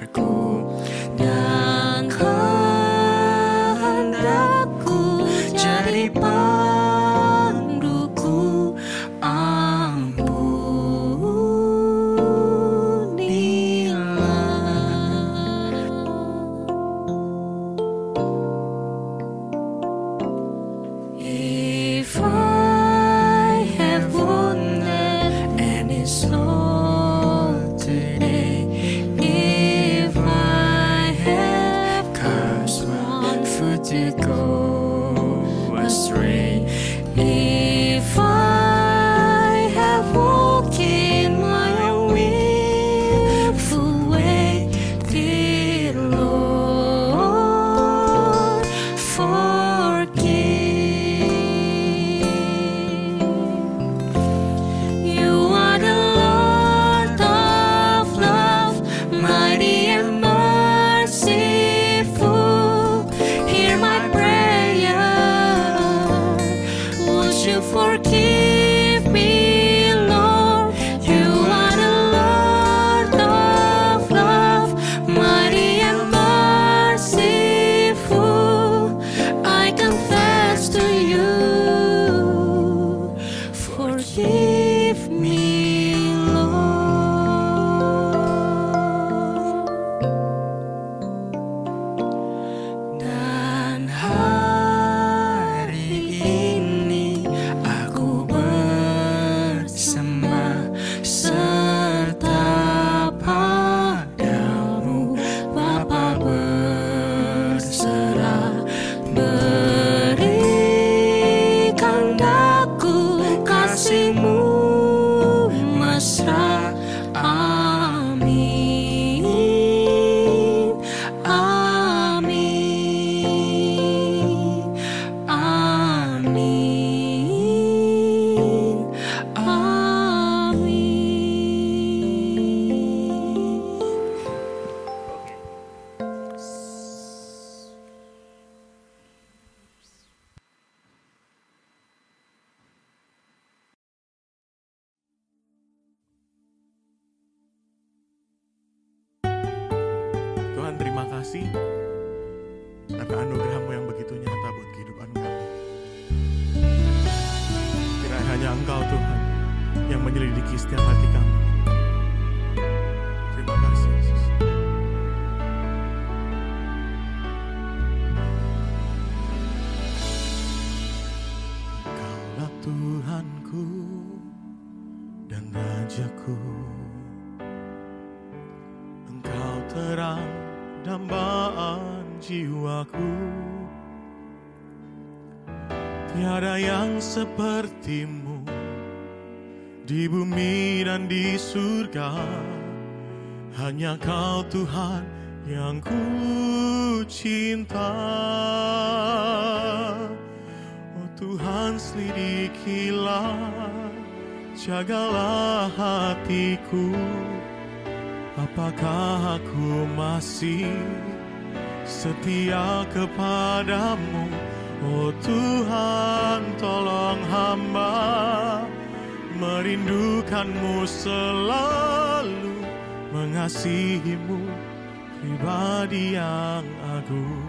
dasarku dan kehendakku jadi panduku. If I have wanted any soul today, if I have caused one foot to go astray, if I have walked in my willful way, dear Lord, forgive. Forgive me, Lord. You are the Lord of love, mighty and merciful. I confess to you. Forgive me, Lord. Dan hari ini serta padamu, Bapa, berserah. Berikan daku kasih-Mu mesra. Amin, amin, amin, amin. Tuhan, terima kasih karena anugerah-Mu yang begitu nyata buat kehidupan kami. Kiranya hanya Engkau, Tuhan, yang menyelidiki setiap hati kami. Terima kasih, Yesus. Engkaulah Tuhanku dan Rajaku. Engkau terang dambaan jiwaku. Tiada yang seperti-Mu di bumi dan di surga. Hanya Kau, Tuhan, yang ku cinta. Oh Tuhan, selidikilah, jagalah hatiku. Apakah aku masih setia kepadamu? Oh Tuhan, tolong hamba merindukan-Mu selalu, mengasihi-Mu, pribadi yang agung.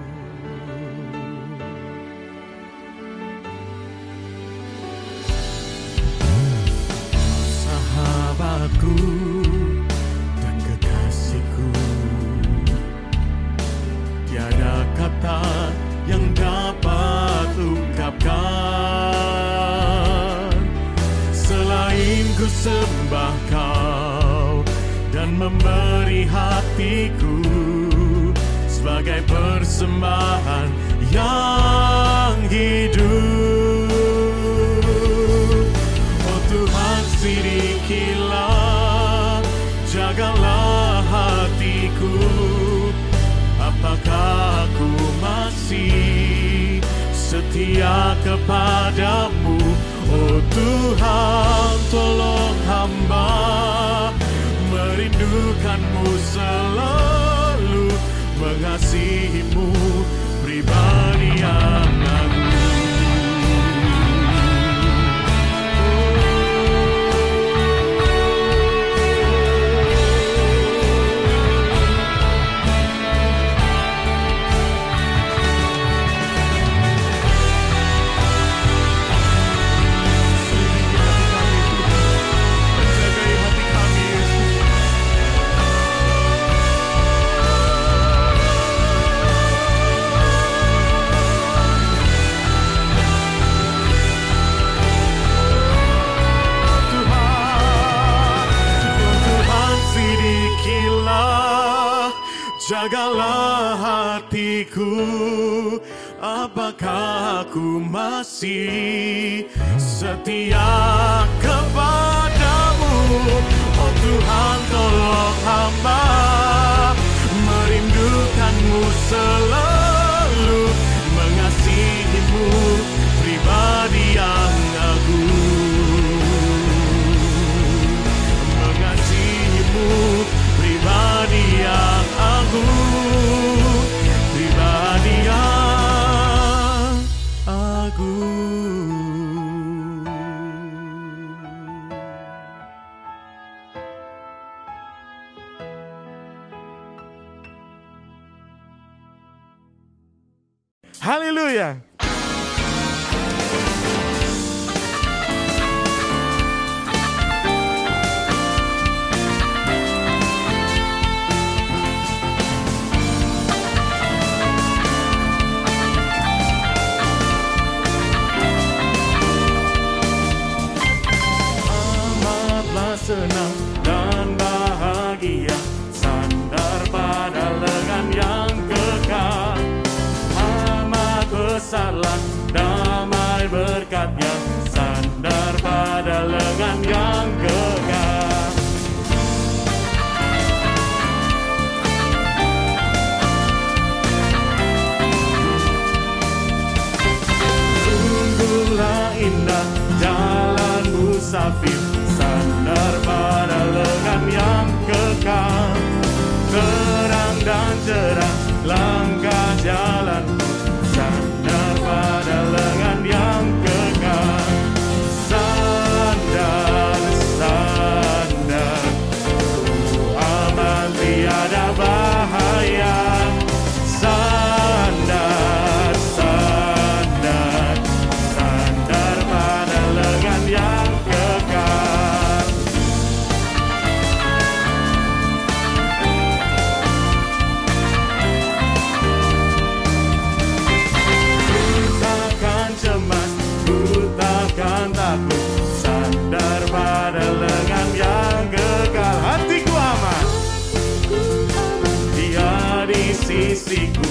Sahabatku, tiada kata yang dapat ungkapkan selain ku sembah Kau dan memberi hatiku sebagai persembahan yang hidup. Oh Tuhan, selidikilah, jagalah hatiku. Apakah aku masih setia kepadamu? Oh Tuhan, tolong hamba merindukan-Mu selalu, mengasihi-Mu, pribadi yang agung. Jagalah hatiku, apakah aku masih setia kepadamu? Oh Tuhan, tolong hamba merindukanmu selalu, mengasihimu pribadi yang agung, mengasihimu pribadi yang agung, pribadi yang agung. Haleluya. Senang dan bahagia, sandar pada lengan yang kekal. Amat besarlah damai berkatnya, sandar pada lengan yang kekal. Sungguhlah indah jalan musafir, sandar pada lengan yang kekal. Terang dan cerah langkah jalanku, sandar pada lengan yang kekal. Sandar, sandar, ku aman tiada bahaya. Sandar, sandar, sandar pada lengan yang kekal. Takut, sandar pada lengan yang kekal. Hatiku aman, Dia di sisiku,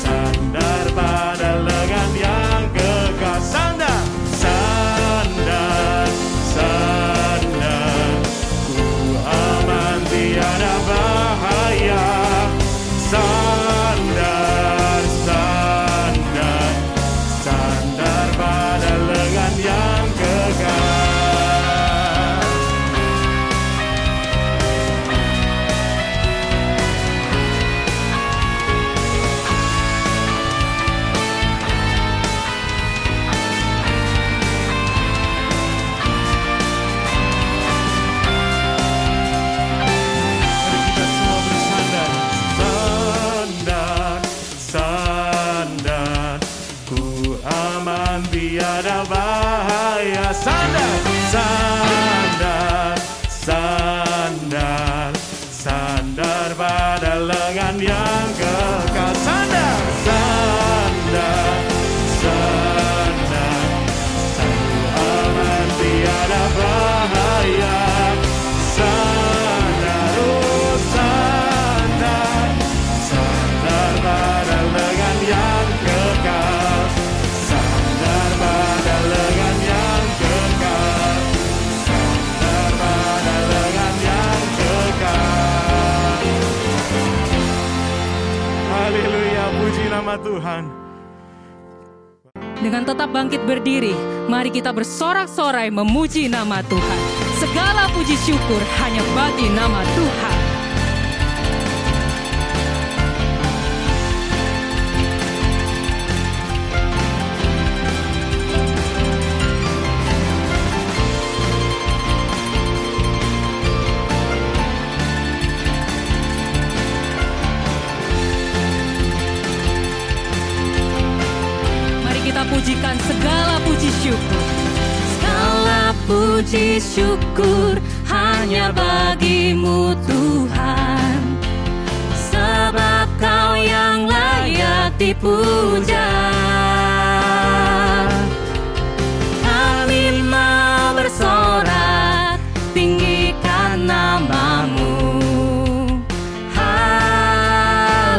sandar pada lengan yang kekal. Sandar, sandar, sandar, ku aman tiada bahaya. Sandar, sandar, sandar pada lengan yang kekal. Mari kita semua bersandar. Sandar, sandar, ku aman tiada bahaya. Sandar, sandar, sandar, sandar pada lengan yang kekal. Sandar, sandar, sandar, ku aman tiada bahaya. Sandar, oh sandar, sandar pada lengan yang kekal. Sandar pada lengan yang kekal. Sandar pada lengan yang kekal. Haleluya, puji nama Tuhan. Dengan tetap bangkit berdiri, mari kita bersorak-sorai memuji nama Tuhan. Segala puji syukur hanya bagi nama Tuhan. Mari kita pujikan segala puji syukur. Segala puji syukur hanya bagimu Tuhan, sebab Kau yang layak dipuja. Kami mau bersorak, tinggikan namamu. Haleluya.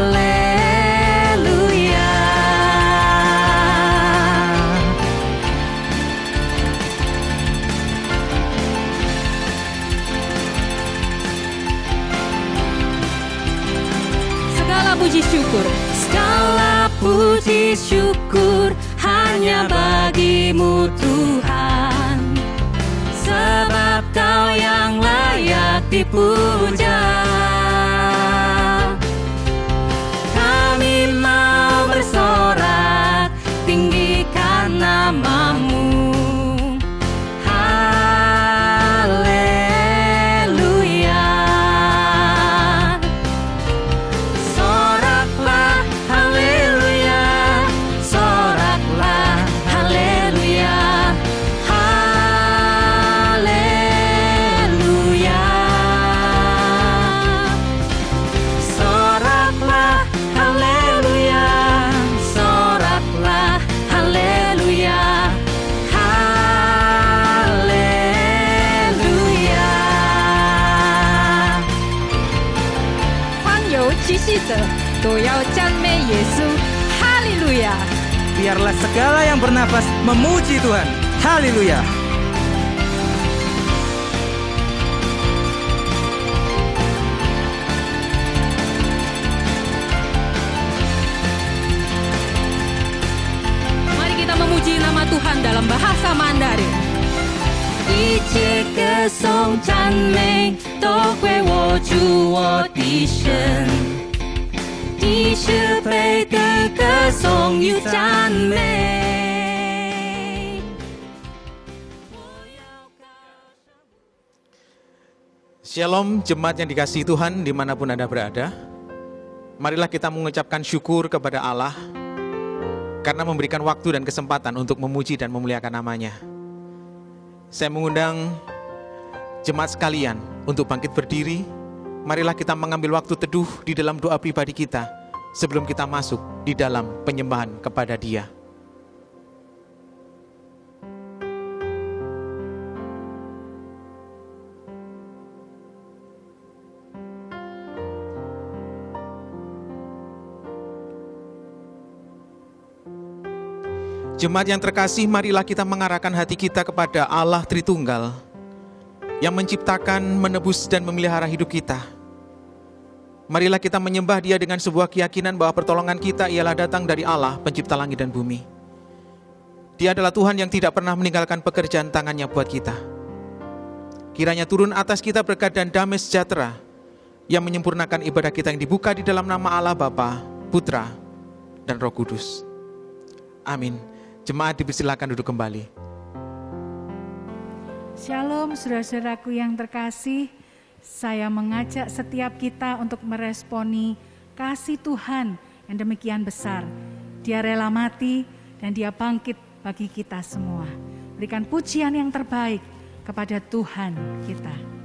puji syukur. Segala puji syukur hanya bagimu Tuhan, sebab Kau yang layak dipuja. Kami mau bersorak, tinggikan nama-Mu. Biarlah segala yang bernafas memuji Tuhan. Haleluya. Mari kita memuji nama Tuhan dalam bahasa Mandarin. 一切歌颂赞美都归我主我的神，你是配得歌颂与赞美。 Shalom jemaat yang dikasihi Tuhan dimanapun Anda berada. Marilah kita mengucapkan syukur kepada Allah karena memberikan waktu dan kesempatan untuk memuji dan memuliakan nama-Nya. Saya mengundang jemaat sekalian untuk bangkit berdiri. Marilah kita mengambil waktu teduh di dalam doa pribadi kita sebelum kita masuk di dalam penyembahan kepada Dia. Jemaat yang terkasih, marilah kita mengarahkan hati kita kepada Allah Tritunggal yang menciptakan, menebus, dan memelihara hidup kita. Marilah kita menyembah Dia dengan sebuah keyakinan bahwa pertolongan kita ialah datang dari Allah, pencipta langit dan bumi. Dia adalah Tuhan yang tidak pernah meninggalkan pekerjaan tangannya buat kita. Kiranya turun atas kita berkat dan damai sejahtera yang menyempurnakan ibadah kita yang dibuka di dalam nama Allah Bapa, Putra, dan Roh Kudus. Amin. Jemaat dipersilakan duduk kembali. Shalom saudara-saudaraku yang terkasih. Saya mengajak setiap kita untuk meresponi kasih Tuhan yang demikian besar. Dia rela mati dan Dia bangkit bagi kita semua. Berikan pujian yang terbaik kepada Tuhan kita.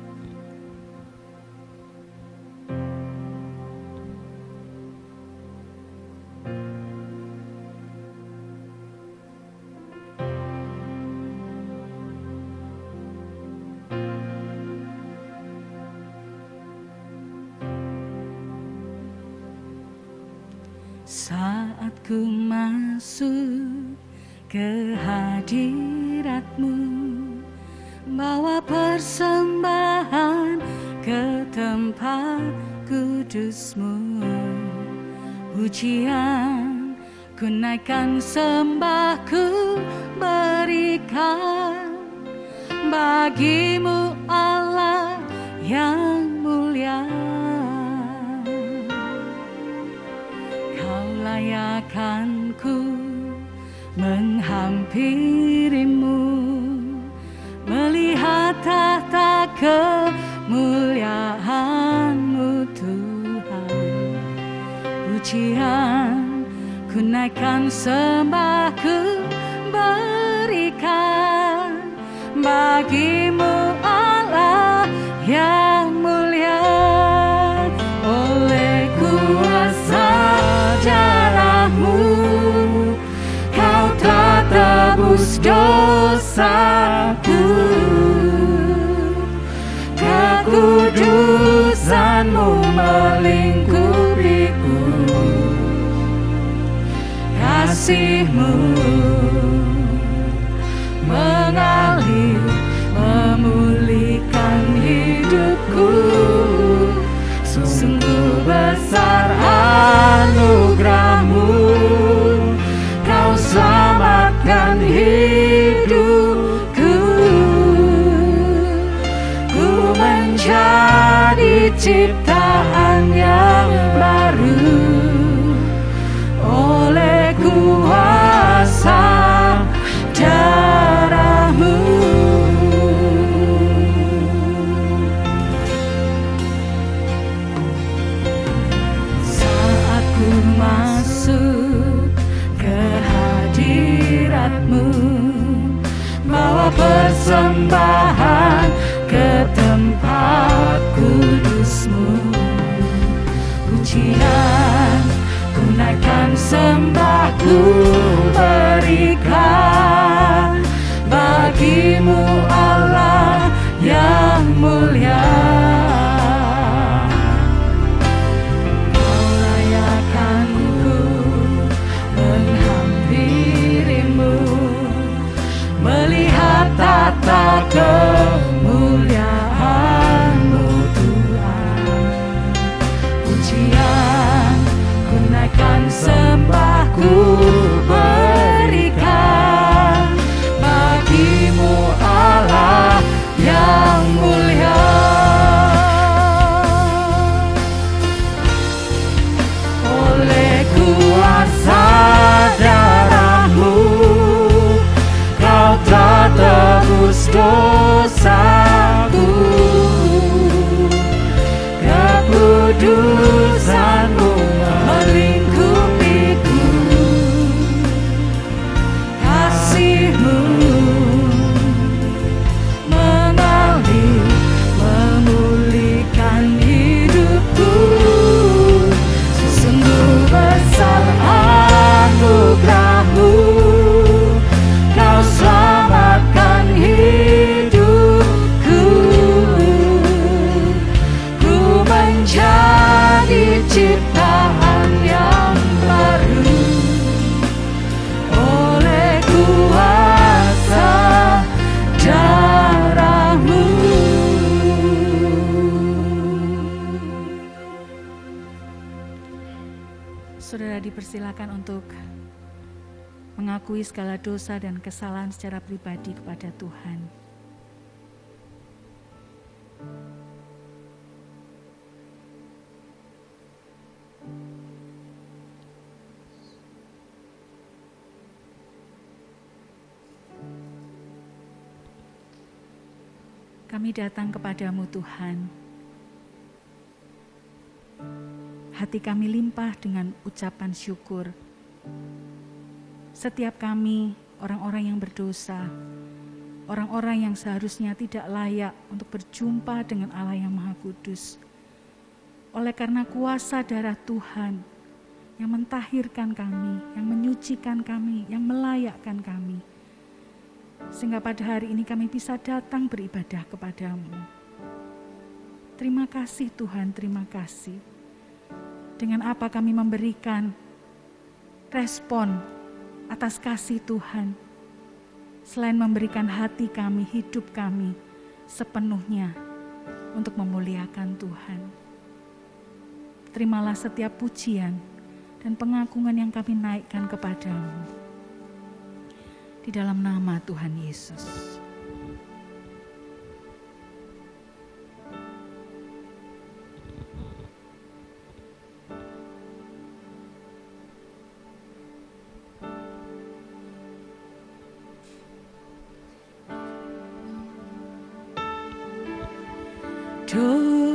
Saat ku masuk ke hadirat-Mu, bawa persembahan ke tempat kudus-Mu. Pujian ku naikkan, sembahku berikan bagi-Mu Allah yang mulia. Layakanku menghampiri-Mu, melihat tahta kemuliaan-Mu Tuhan. Pujian ku naikkan, sembahku berikan bagi-Mu Allah yang mulia. Oleh kuasa darah-Mu, Kau telah tebus dosaku. Kekudusan-Mu melingkupiku. Kasih-Mu mengalir, memulihkan hidupku. Sungguh besar menjadi ciptaan yang baru oleh kuasa darah-Mu. Saat ku masuk ke hadirat-Mu, bawa persembahan ke tempat kudus-Mu, pujian ku naikkan, sembah ku berikan bagi-Mu Allah yang mulia. Kau layakan ku menghampiri-Mu, melihat tata kemuliaan-Mu Tuhan. Pujian ku naikkan, sembah ku berikan bagi-Mu Allah yang mulia. Oleh kuasa darah-Mu Kau telah tebus dosaku, kekudusan-Mu melingkupiku, kasih-Mu mengalir memulihkan hidupku. Sesungguh besar anugerah-Mu, Kau selamatkan hidupku. Ku menjadi ciptaan yang baru oleh kuasa darah-Mu. Saudara dipersilakan untuk mengakui segala dosa dan kesalahan secara pribadi kepada Tuhan. Kami datang kepadamu Tuhan. Hati kami limpah dengan ucapan syukur. Setiap kami, orang-orang yang berdosa, orang-orang yang seharusnya tidak layak untuk berjumpa dengan Allah yang Maha Kudus. Oleh karena kuasa darah Tuhan yang mentahirkan kami, yang menyucikan kami, yang melayakkan kami. Sehingga pada hari ini kami bisa datang beribadah kepadamu. Terima kasih Tuhan, terima kasih. Dengan apa kami memberikan respon atas kasih Tuhan, selain memberikan hati kami, hidup kami sepenuhnya untuk memuliakan Tuhan. Terimalah setiap pujian dan pengagungan yang kami naikkan kepadamu. Di dalam nama Tuhan Yesus.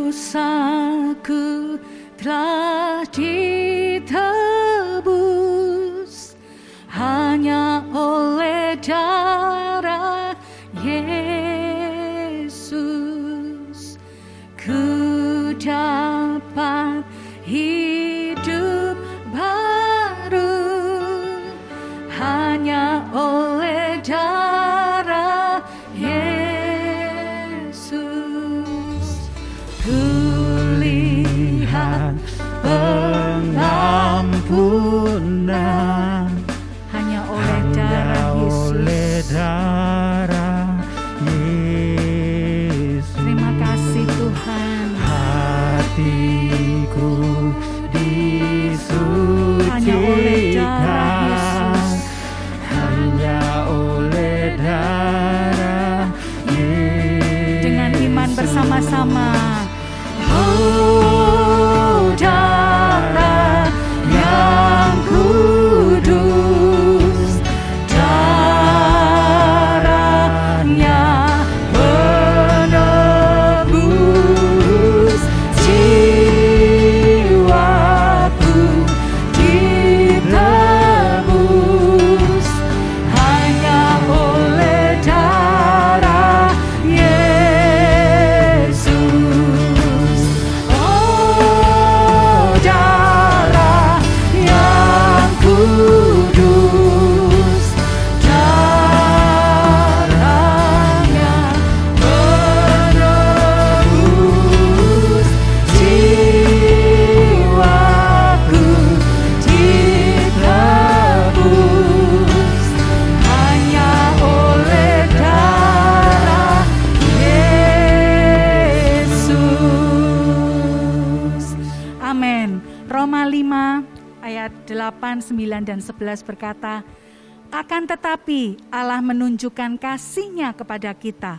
Dosaku telah ditebus hanya oleh darah Yesus. Ku dapat hidup baru hanya oleh darah Yesus. Kulihat pengampunan Hanya oleh darah Yesus. Terima kasih Tuhan. Hatiku disucikan Hanya oleh darah Yesus. Hanya oleh darah Yesus. Dengan iman bersama bersama-sama. Oh, darah yang kudus, darahnya menebus jiwaku, ditebus hanya oleh darah Yesus. Oh, darah yang kudus, darahnya menebus jiwaku, ditebus hanya oleh darah Yesus. Amin. Roma 5 ayat 8, 9, dan 11 berkata, akan tetapi Allah menunjukkan kasih-Nya kepada kita,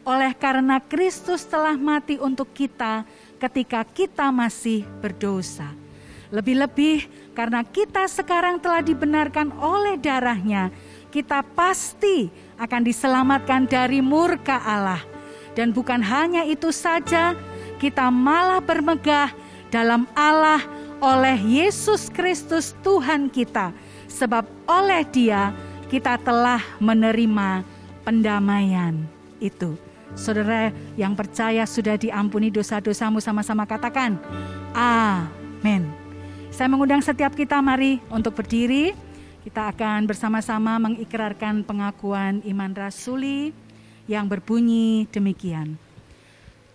oleh karena Kristus telah mati untuk kita ketika kita masih berdosa. Lebih-lebih karena kita sekarang telah dibenarkan oleh darah-Nya, kita pasti akan diselamatkan dari murka Allah. Dan bukan hanya itu saja, kita malah bermegah dalam Allah oleh Yesus Kristus Tuhan kita. Sebab oleh Dia kita telah menerima pendamaian itu. Saudara yang percaya sudah diampuni dosa-dosamu, sama-sama katakan amin. Saya mengundang setiap kita, mari untuk berdiri. Kita akan bersama-sama mengikrarkan pengakuan iman rasuli yang berbunyi demikian.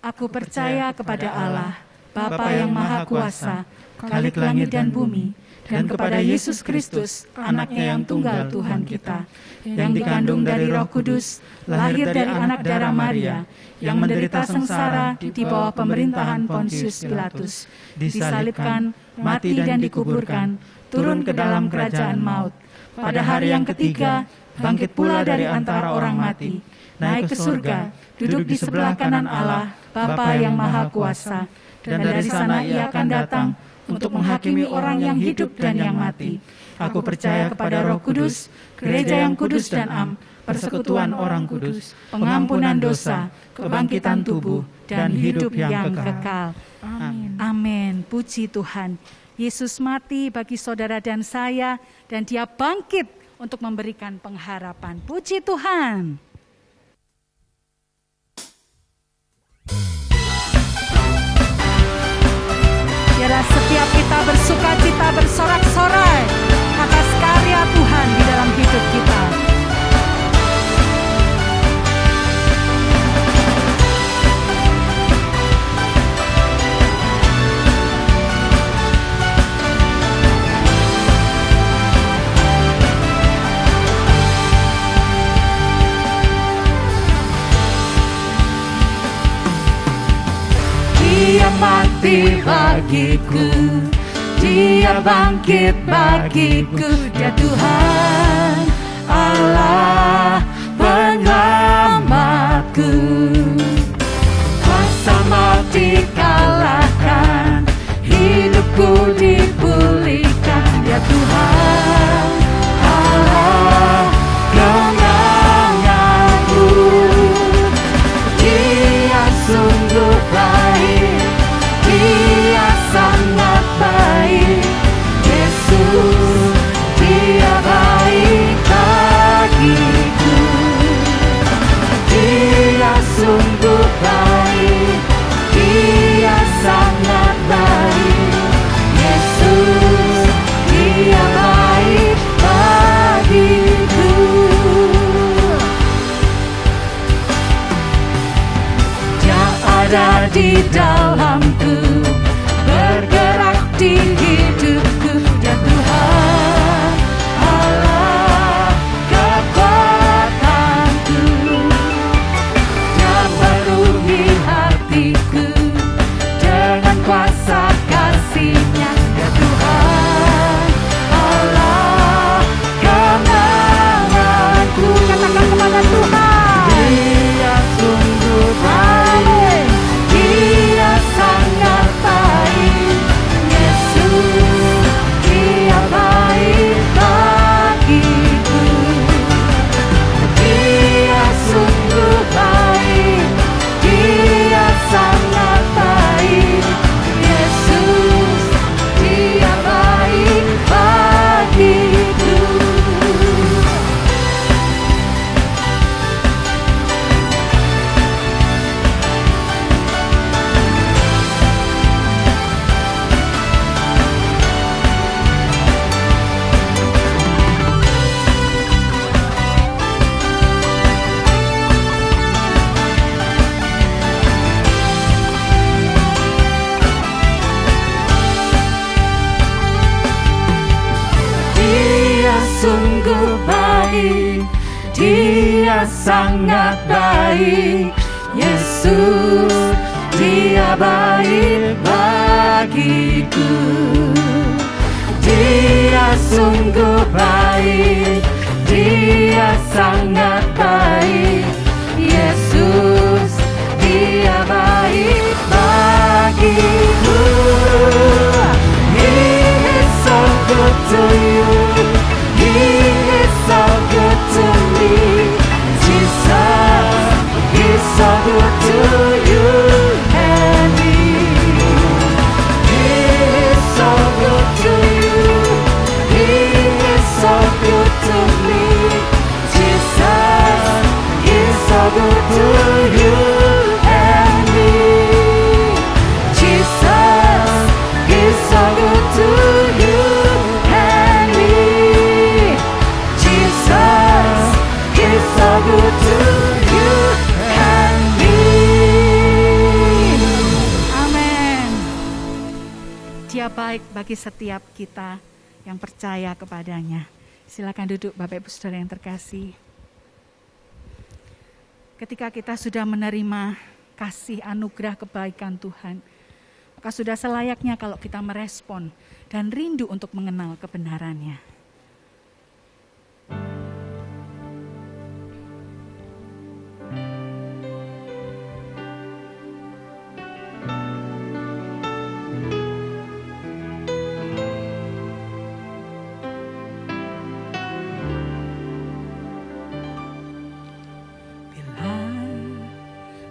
Aku percaya kepada Allah, Bapa yang Maha Kuasa, Khalik langit dan bumi, dan kepada Yesus Kristus, Anak-Nya yang tunggal Tuhan kita, yang dikandung dari Roh Kudus, lahir dari anak darah Maria, yang menderita sengsara di bawah pemerintahan Pontius Pilatus, disalibkan, mati dan dikuburkan, turun ke dalam kerajaan maut. Pada hari yang ketiga, bangkit pula dari antara orang mati, naik ke surga, duduk di sebelah kanan Allah, Bapa yang Maha Kuasa, dan dari sana Ia akan datang untuk menghakimi orang yang hidup dan yang mati. Aku percaya kepada Roh Kudus, gereja yang kudus dan am, persekutuan orang kudus, pengampunan dosa, kebangkitan tubuh, dan hidup yang kekal. Amin. Amin. Puji Tuhan. Yesus mati bagi saudara dan saya, dan Dia bangkit untuk memberikan pengharapan. Puji Tuhan. Biarlah setiap kita bersuka cita, bersorak-sorai atas karya Tuhan di dalam hidup kita. Dia mati bagiku, Dia bangkit bagiku, Dia Tuhan Allah penyelamatku. Kuasa mati kalahkan, hidupku dipulihkan, Dia Tuhan Allah kemenanganku. Dia sungguh baik, Dia sangat baik, Yesus, Dia baik bagiku. Dia sungguh baik, Dia sangat baik, Yesus, Dia baik bagiku. Dia ada di dalamku, bergerak di hidupku, Dia Tuhan Allah kekuatanku. Dia memenuhi hatiku dengan kuasa kasih-Nya, Dia Tuhan Allah kemenanganku. Katakan kepada Tuhan, Dia sungguh baik, sungguh baik, Dia sangat baik. Yesus, Dia baik bagiku. Dia sungguh baik, Dia sangat baik. Yesus, Dia baik bagiku. He is so good to you. He is so good to me. Jesus is so good to you and me. He is so good to you. He is so good to me. Jesus is so good to you and me. Jesus is so good to you and me. Jesus is so good to you and me. Amin. Dia baik bagi setiap kita yang percaya kepadanya. Silakan duduk Bapak Ibu Saudara yang terkasih. Ketika kita sudah menerima kasih anugerah kebaikan Tuhan, maka sudah selayaknya kalau kita merespon dan rindu untuk mengenal kebenarannya.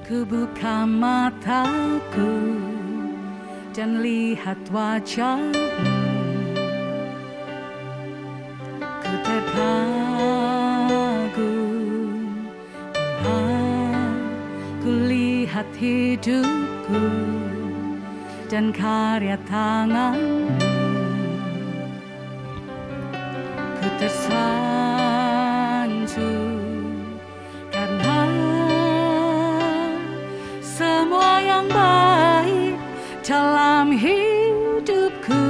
Ku buka mataku dan lihat wajah-Mu, ku terkagum bila ku lihat hidupku dan karya tangan-Mu. Ku tersanjung karena semua yang baik dalam hidupku,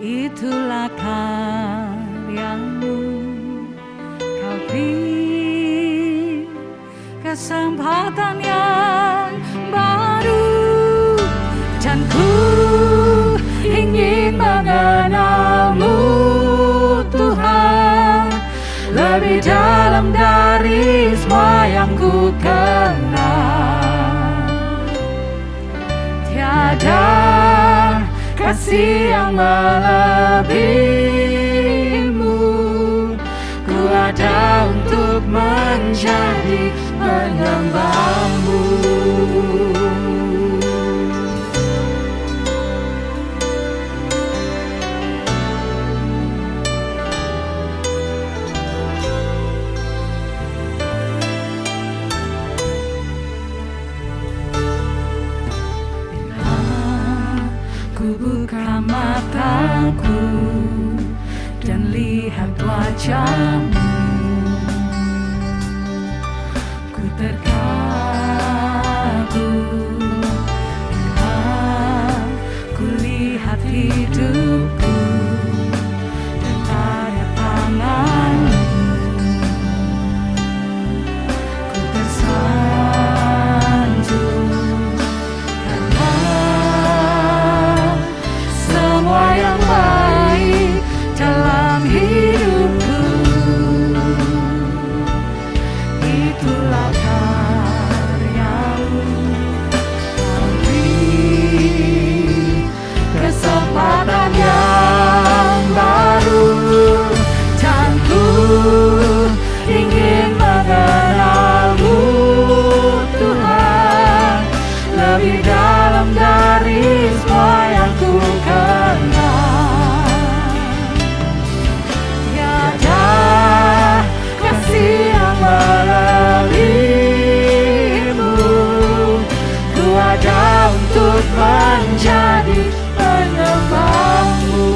itulah karya-Mu. Kau beri kesempatan yang baru, dan ku ingin mengenal-Mu Tuhan lebih dalam dari semua yang ku kenal. Tiada kasih yang melebihi-Mu. Ku ada untuk menjadi penyembah-Mu. Buka mataku dan lihat wajah-Mu, ku terkagum bila ku lihat hidupku dan karya tangan-Mu. Ku tersanjung semua yang baik dalam hidupku, itulah karya-Mu. Kau beri kesempatan yang baru, dan ku ingin mengenal-Mu Tuhan lebih dalam dari semua yang ku kenal. Tiada kasih yang melebihi-Mu. Ku ada untuk menjadi penyembah-Mu.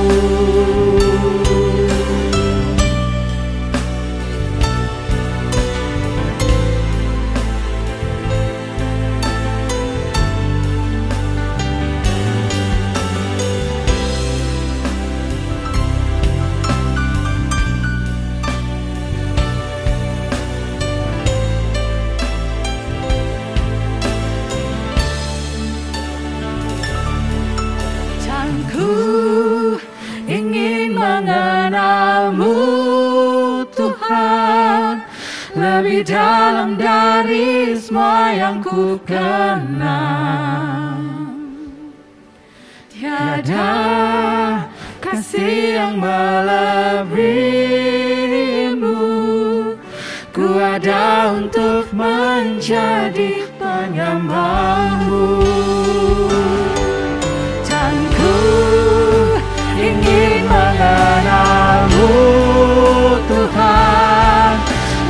lebih dalam dari semua yang ku kenal. Tiada kasih yang melebihimu. Ku ada untuk menjadi penyembahmu. Dan ku ingin mengenalmu Tuhan,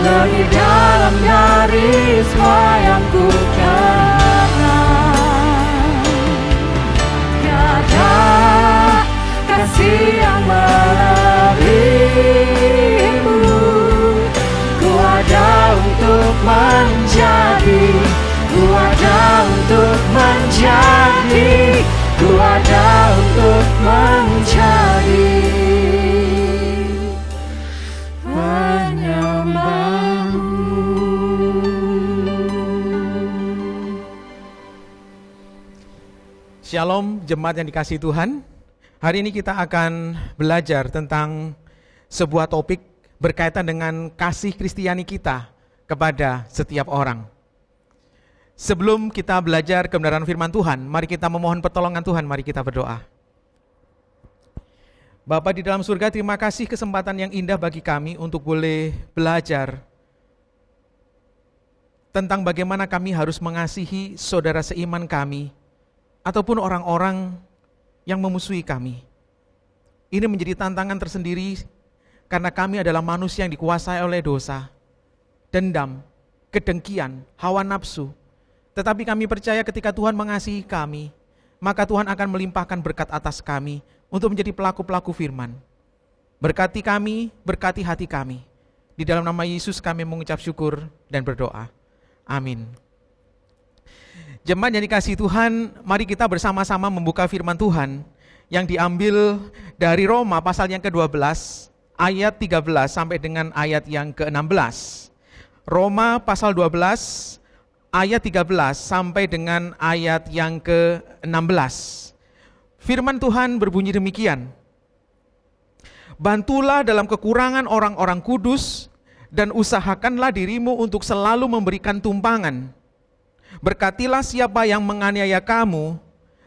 lebih dalam dari semua yang ku kenal. Tiada kasih yang melebihimu. Ku ada untuk menjadi, ku ada untuk menjadi, ku ada untuk menjadi Shalom, jemaat yang dikasihi Tuhan. Hari ini kita akan belajar tentang sebuah topik berkaitan dengan kasih Kristiani kita kepada setiap orang. Sebelum kita belajar kebenaran firman Tuhan, mari kita memohon pertolongan Tuhan, mari kita berdoa. Bapa di dalam surga, terima kasih kesempatan yang indah bagi kami untuk boleh belajar tentang bagaimana kami harus mengasihi saudara seiman kami, ataupun orang-orang yang memusuhi kami. Ini menjadi tantangan tersendiri karena kami adalah manusia yang dikuasai oleh dosa, dendam, kedengkian, hawa nafsu. Tetapi kami percaya ketika Tuhan mengasihi kami, maka Tuhan akan melimpahkan berkat atas kami untuk menjadi pelaku-pelaku firman. Berkati kami, berkati hati kami. Di dalam nama Yesus kami mengucap syukur dan berdoa. Amin. Jemaat yang dikasihi Tuhan, mari kita bersama-sama membuka firman Tuhan yang diambil dari Roma pasal yang ke-12, ayat 13 sampai dengan ayat yang ke-16. Roma pasal 12, ayat 13 sampai dengan ayat yang ke-16. Firman Tuhan berbunyi demikian. Bantulah dalam kekurangan orang-orang kudus dan usahakanlah dirimu untuk selalu memberikan tumpangan. Berkatilah siapa yang menganiaya kamu,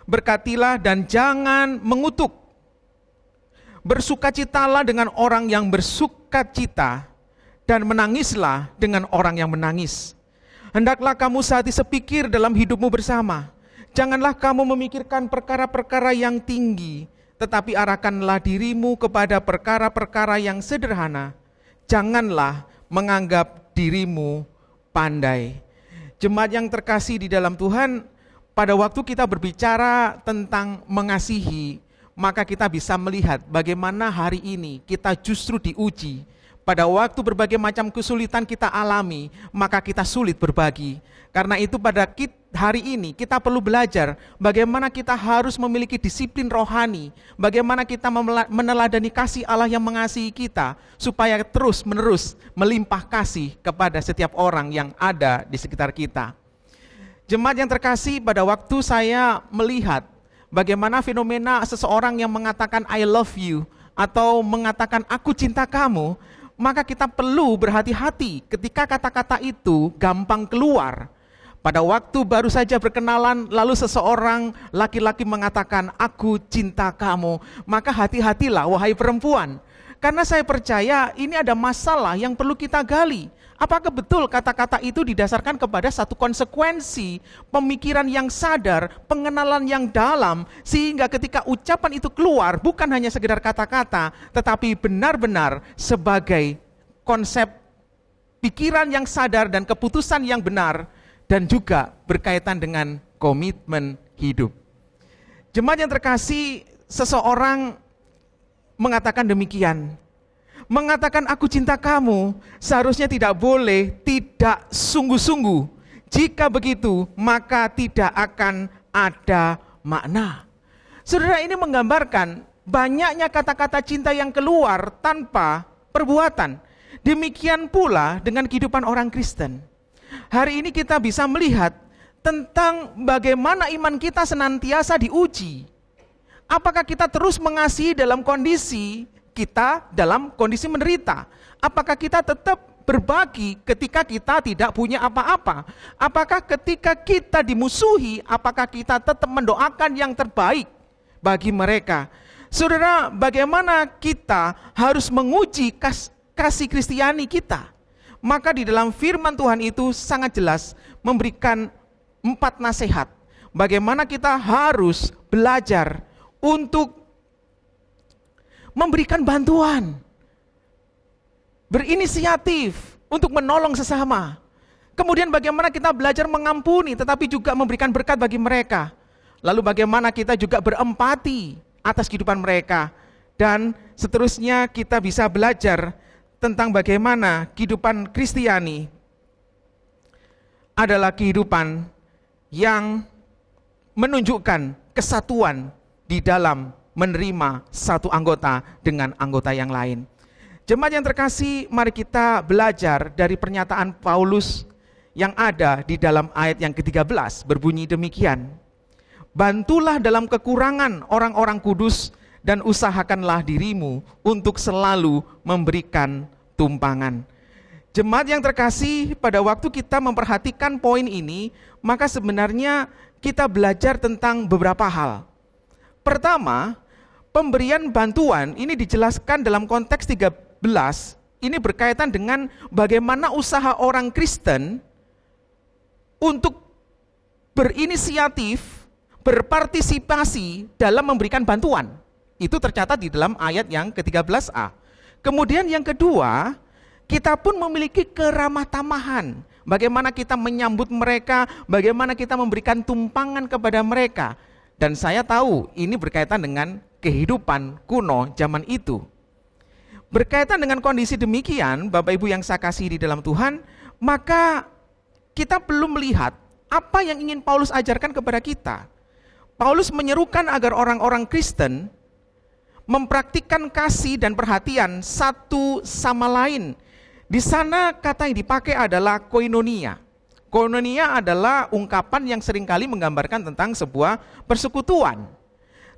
berkatilah dan jangan mengutuk. Bersukacitalah dengan orang yang bersukacita, dan menangislah dengan orang yang menangis. Hendaklah kamu sehati sepikir dalam hidupmu bersama. Janganlah kamu memikirkan perkara-perkara yang tinggi, tetapi arahkanlah dirimu kepada perkara-perkara yang sederhana. Janganlah menganggap dirimu pandai. Jemaat yang terkasih di dalam Tuhan, pada waktu kita berbicara tentang mengasihi, maka kita bisa melihat bagaimana hari ini kita justru diuji. Pada waktu berbagai macam kesulitan kita alami, maka kita sulit berbagi. Karena itu pada hari ini kita perlu belajar bagaimana kita harus memiliki disiplin rohani, bagaimana kita meneladani kasih Allah yang mengasihi kita, supaya terus menerus melimpah kasih kepada setiap orang yang ada di sekitar kita. Jemaat yang terkasih, pada waktu saya melihat bagaimana fenomena seseorang yang mengatakan I love you atau mengatakan aku cinta kamu, maka kita perlu berhati-hati ketika kata-kata itu gampang keluar. Pada waktu baru saja berkenalan, lalu seseorang laki-laki mengatakan, aku cinta kamu. Maka hati-hatilah wahai perempuan. Karena saya percaya ini ada masalah yang perlu kita gali. Apakah betul kata-kata itu didasarkan kepada satu konsekuensi, pemikiran yang sadar, pengenalan yang dalam, sehingga ketika ucapan itu keluar bukan hanya sekedar kata-kata, tetapi benar-benar sebagai konsep pikiran yang sadar dan keputusan yang benar, dan juga berkaitan dengan komitmen hidup. Jemaat yang terkasih, seseorang mengatakan demikian. Mengatakan aku cinta kamu seharusnya tidak boleh tidak sungguh-sungguh. Jika begitu, maka tidak akan ada makna. Saudara, ini menggambarkan banyaknya kata-kata cinta yang keluar tanpa perbuatan. Demikian pula dengan kehidupan orang Kristen. Hari ini kita bisa melihat tentang bagaimana iman kita senantiasa diuji. Apakah kita terus mengasihi dalam kondisi kita dalam kondisi menderita? Apakah kita tetap berbagi ketika kita tidak punya apa-apa? Apakah ketika kita dimusuhi, apakah kita tetap mendoakan yang terbaik bagi mereka? Saudara, bagaimana kita harus menguji kasih Kristiani kita? Maka di dalam firman Tuhan itu sangat jelas memberikan 4 nasihat. Bagaimana kita harus belajar untuk memberikan bantuan, berinisiatif untuk menolong sesama. Kemudian bagaimana kita belajar mengampuni tetapi juga memberikan berkat bagi mereka. Lalu bagaimana kita juga berempati atas kehidupan mereka. Dan seterusnya kita bisa belajar tentang bagaimana kehidupan Kristiani adalah kehidupan yang menunjukkan kesatuan di dalam menerima satu anggota dengan anggota yang lain. Jemaat yang terkasih, mari kita belajar dari pernyataan Paulus yang ada di dalam ayat yang ke-13, berbunyi demikian. Bantulah dalam kekurangan orang-orang kudus dan usahakanlah dirimu untuk selalu memberikan tumpangan. Jemaat yang terkasih, pada waktu kita memperhatikan poin ini, maka sebenarnya kita belajar tentang beberapa hal. Pertama, pemberian bantuan ini dijelaskan dalam konteks 13, ini berkaitan dengan bagaimana usaha orang Kristen untuk berinisiatif, berpartisipasi dalam memberikan bantuan. Itu tercatat di dalam ayat yang ke-13a. Kemudian yang kedua, kita pun memiliki keramah tamahan. Bagaimana kita menyambut mereka, bagaimana kita memberikan tumpangan kepada mereka. Dan saya tahu ini berkaitan dengan kehidupan kuno zaman itu. Berkaitan dengan kondisi demikian, Bapak Ibu yang saya kasihi di dalam Tuhan, maka kita perlu melihat apa yang ingin Paulus ajarkan kepada kita. Paulus menyerukan agar orang-orang Kristen mempraktikkan kasih dan perhatian satu sama lain. Di sana kata yang dipakai adalah koinonia. Koinonia adalah ungkapan yang seringkali menggambarkan tentang sebuah persekutuan.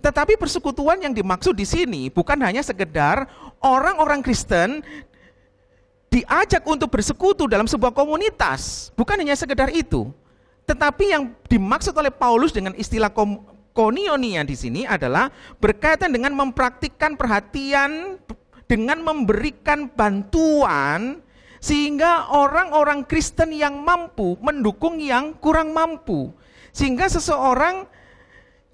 Tetapi persekutuan yang dimaksud di sini bukan hanya sekedar orang-orang Kristen diajak untuk bersekutu dalam sebuah komunitas, bukan hanya sekedar itu. Tetapi yang dimaksud oleh Paulus dengan istilah koinonia di sini adalah berkaitan dengan mempraktikkan perhatian, dengan memberikan bantuan, sehingga orang-orang Kristen yang mampu mendukung yang kurang mampu. Sehingga seseorang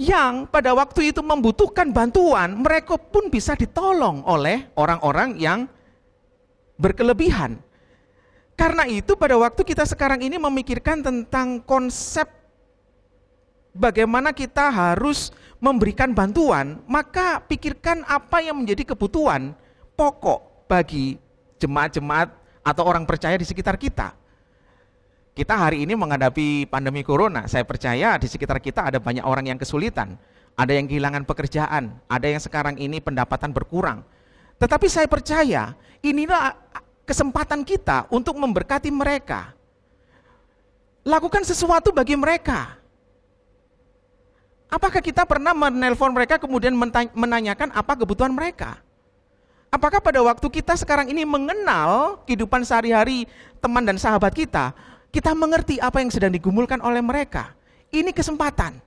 yang pada waktu itu membutuhkan bantuan, mereka pun bisa ditolong oleh orang-orang yang berkelebihan. Karena itu pada waktu kita sekarang ini memikirkan tentang konsep bagaimana kita harus memberikan bantuan, maka pikirkan apa yang menjadi kebutuhan pokok bagi jemaat-jemaat atau orang percaya di sekitar kita. Kita hari ini menghadapi pandemi corona, saya percaya di sekitar kita ada banyak orang yang kesulitan, ada yang kehilangan pekerjaan, ada yang sekarang ini pendapatan berkurang. Tetapi saya percaya inilah kesempatan kita untuk memberkati mereka. Lakukan sesuatu bagi mereka. Apakah kita pernah menelpon mereka kemudian menanyakan apa kebutuhan mereka? Apakah pada waktu kita sekarang ini mengenal kehidupan sehari-hari teman dan sahabat kita, kita mengerti apa yang sedang digumulkan oleh mereka? Ini kesempatan.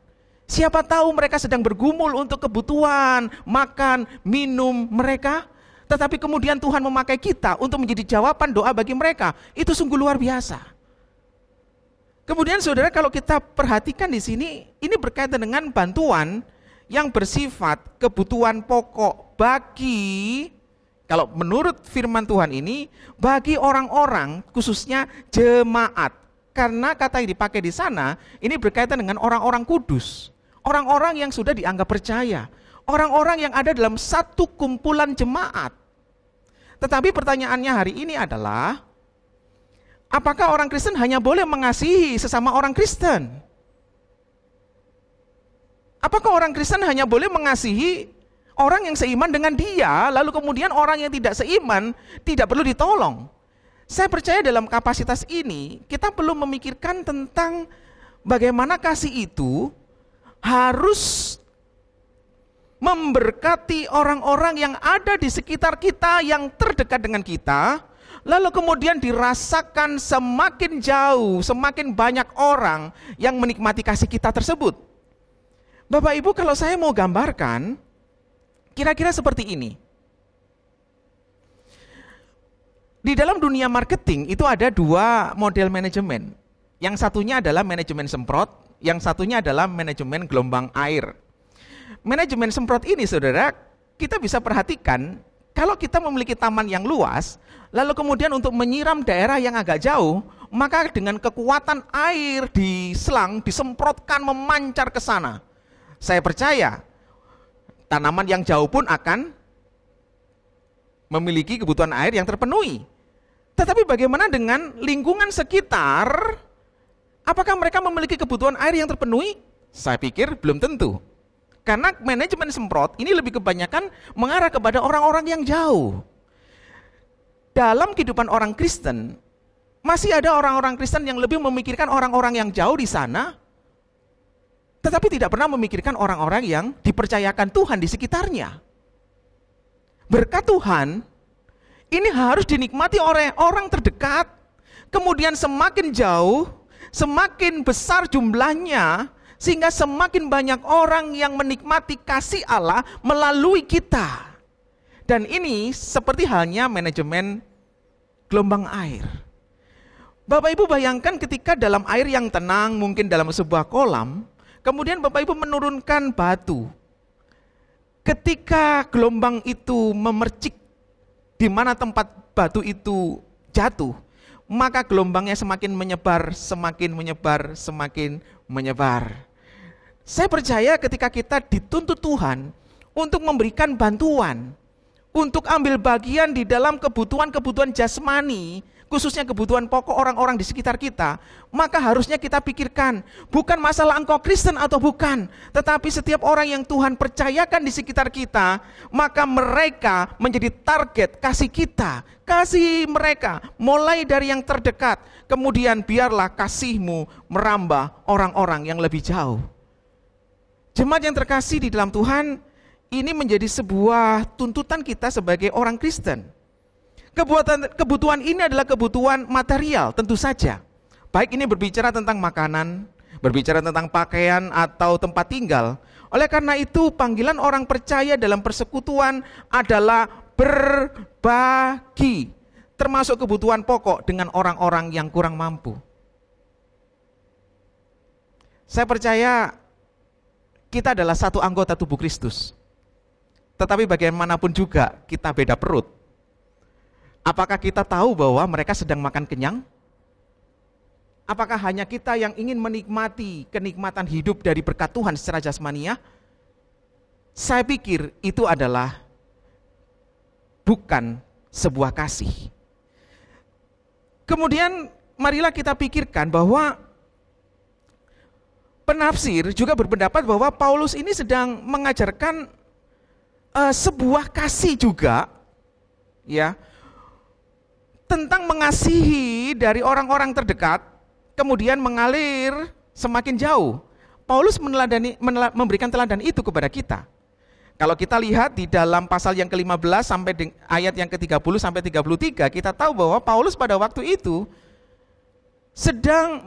Siapa tahu mereka sedang bergumul untuk kebutuhan makan, minum mereka, tetapi kemudian Tuhan memakai kita untuk menjadi jawaban doa bagi mereka. Itu sungguh luar biasa. Kemudian saudara, kalau kita perhatikan di sini, ini berkaitan dengan bantuan yang bersifat kebutuhan pokok bagi, kalau menurut firman Tuhan ini, bagi orang-orang khususnya jemaat. Karena kata yang dipakai di sana, ini berkaitan dengan orang-orang kudus. Orang-orang yang sudah dianggap percaya. Orang-orang yang ada dalam satu kumpulan jemaat. Tetapi pertanyaannya hari ini adalah, apakah orang Kristen hanya boleh mengasihi sesama orang Kristen? Apakah orang Kristen hanya boleh mengasihi orang yang seiman dengan dia, lalu kemudian orang yang tidak seiman tidak perlu ditolong? Saya percaya dalam kapasitas ini, kita perlu memikirkan tentang bagaimana kasih itu harus memberkati orang-orang yang ada di sekitar kita, yang terdekat dengan kita, lalu kemudian dirasakan semakin jauh, semakin banyak orang yang menikmati kasih kita tersebut. Bapak Ibu, kalau saya mau gambarkan, kira-kira seperti ini. Di dalam dunia marketing itu ada dua model manajemen. Yang satunya adalah manajemen semprot, yang satunya adalah manajemen gelombang air. Manajemen semprot ini, saudara, kita bisa perhatikan, kalau kita memiliki taman yang luas, lalu kemudian untuk menyiram daerah yang agak jauh, maka dengan kekuatan air di selang disemprotkan memancar ke sana. Saya percaya, tanaman yang jauh pun akan memiliki kebutuhan air yang terpenuhi. Tetapi bagaimana dengan lingkungan sekitar? Apakah mereka memiliki kebutuhan air yang terpenuhi? Saya pikir belum tentu. Karena manajemen semprot ini lebih kebanyakan mengarah kepada orang-orang yang jauh. Dalam kehidupan orang Kristen, masih ada orang-orang Kristen yang lebih memikirkan orang-orang yang jauh di sana, tetapi tidak pernah memikirkan orang-orang yang dipercayakan Tuhan di sekitarnya. Berkat Tuhan, ini harus dinikmati oleh orang terdekat, kemudian semakin jauh, semakin besar jumlahnya, sehingga semakin banyak orang yang menikmati kasih Allah melalui kita. Dan ini seperti halnya manajemen gelombang air. Bapak Ibu bayangkan ketika dalam air yang tenang, mungkin dalam sebuah kolam, kemudian Bapak Ibu menurunkan batu. Ketika gelombang itu memercik di mana tempat batu itu jatuh, maka gelombangnya semakin menyebar, semakin menyebar, semakin menyebar. Saya percaya ketika kita dituntut Tuhan untuk memberikan bantuan, untuk ambil bagian di dalam kebutuhan-kebutuhan jasmani, khususnya kebutuhan pokok orang-orang di sekitar kita, maka harusnya kita pikirkan, bukan masalah engkau Kristen atau bukan, tetapi setiap orang yang Tuhan percayakan di sekitar kita, maka mereka menjadi target kasih kita, kasih mereka, mulai dari yang terdekat, kemudian biarlah kasih-Mu merambah orang-orang yang lebih jauh. Jemaat yang terkasih di dalam Tuhan, ini menjadi sebuah tuntutan kita sebagai orang Kristen. Kebutuhan ini adalah kebutuhan material, tentu saja. Baik ini berbicara tentang makanan, berbicara tentang pakaian atau tempat tinggal. Oleh karena itu, panggilan orang percaya dalam persekutuan adalah berbagi, termasuk kebutuhan pokok dengan orang-orang yang kurang mampu. Saya percaya kita adalah satu anggota tubuh Kristus. Tetapi bagaimanapun juga kita beda perut. Apakah kita tahu bahwa mereka sedang makan kenyang? Apakah hanya kita yang ingin menikmati kenikmatan hidup dari berkat Tuhan secara jasmania? Saya pikir itu adalah bukan sebuah kasih. Kemudian marilah kita pikirkan bahwa penafsir juga berpendapat bahwa Paulus ini sedang mengajarkan sebuah kasih juga, ya, tentang mengasihi dari orang-orang terdekat, kemudian mengalir semakin jauh. Paulus memberikan teladan itu kepada kita. Kalau kita lihat di dalam pasal yang ke-15 sampai ayat yang ke-30 sampai 33, kita tahu bahwa Paulus pada waktu itu sedang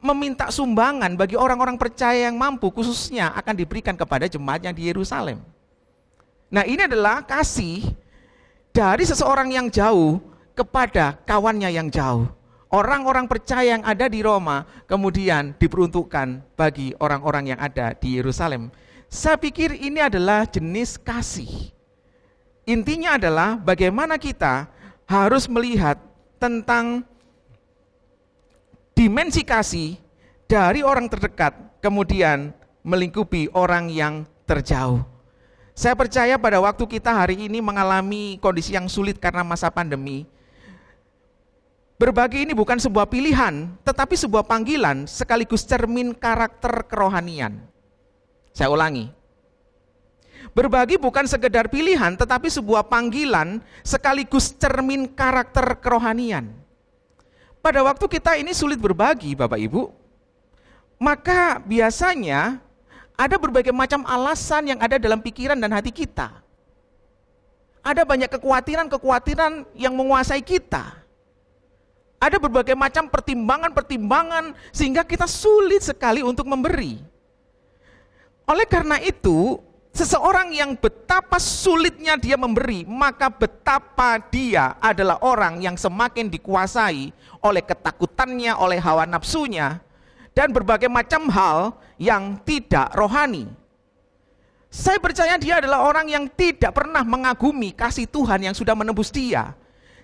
meminta sumbangan bagi orang-orang percaya yang mampu, khususnya akan diberikan kepada jemaat yang di Yerusalem. Nah, ini adalah kasih dari seseorang yang jauh kepada kawannya yang jauh. Orang-orang percaya yang ada di Roma kemudian diperuntukkan bagi orang-orang yang ada di Yerusalem. Saya pikir ini adalah jenis kasih. Intinya adalah bagaimana kita harus melihat tentang dimensi kasih dari orang terdekat kemudian melingkupi orang yang terjauh. Saya percaya pada waktu kita hari ini mengalami kondisi yang sulit karena masa pandemi, berbagi ini bukan sebuah pilihan, tetapi sebuah panggilan sekaligus cermin karakter kerohanian. Saya ulangi. Berbagi bukan sekedar pilihan, tetapi sebuah panggilan sekaligus cermin karakter kerohanian. Pada waktu kita ini sulit berbagi, Bapak Ibu, maka biasanya ada berbagai macam alasan yang ada dalam pikiran dan hati kita. Ada banyak kekhawatiran-kekhawatiran yang menguasai kita. Ada berbagai macam pertimbangan-pertimbangan sehingga kita sulit sekali untuk memberi. Oleh karena itu, seseorang yang betapa sulitnya dia memberi, maka betapa dia adalah orang yang semakin dikuasai oleh ketakutannya, oleh hawa nafsunya, dan berbagai macam hal yang tidak rohani. Saya percaya dia adalah orang yang tidak pernah mengagumi kasih Tuhan yang sudah menebus dia.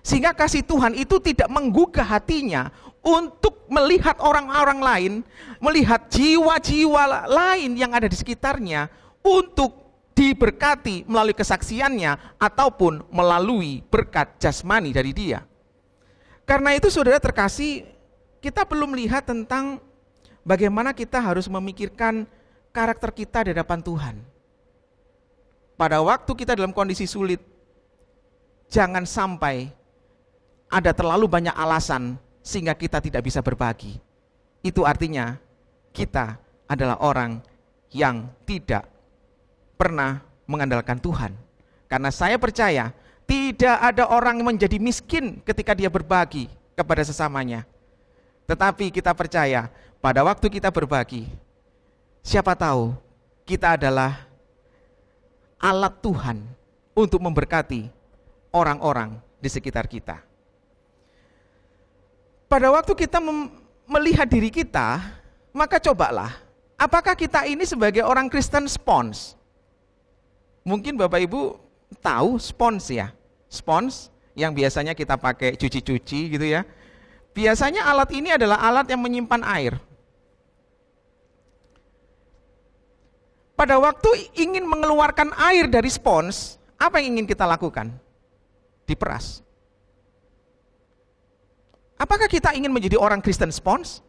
Sehingga kasih Tuhan itu tidak menggugah hatinya untuk melihat orang-orang lain, melihat jiwa-jiwa lain yang ada di sekitarnya untuk diberkati melalui kesaksiannya ataupun melalui berkat jasmani dari dia. Karena itu saudara terkasih, kita perlu melihat tentang bagaimana kita harus memikirkan karakter kita di hadapan Tuhan. Pada waktu kita dalam kondisi sulit, jangan sampai ada terlalu banyak alasan sehingga kita tidak bisa berbagi. Itu artinya kita adalah orang yang tidak pernah mengandalkan Tuhan. Karena saya percaya tidak ada orang yang menjadi miskin ketika dia berbagi kepada sesamanya. Tetapi kita percaya pada waktu kita berbagi, siapa tahu kita adalah alat Tuhan untuk memberkati orang-orang di sekitar kita. Pada waktu kita melihat diri kita, maka cobalah, apakah kita ini sebagai orang Kristen spons? Mungkin Bapak Ibu tahu spons ya, spons yang biasanya kita pakai cuci-cuci gitu ya. Biasanya alat ini adalah alat yang menyimpan air. Pada waktu ingin mengeluarkan air dari spons, apa yang ingin kita lakukan? Diperas. Apakah kita ingin menjadi orang Kristen spons?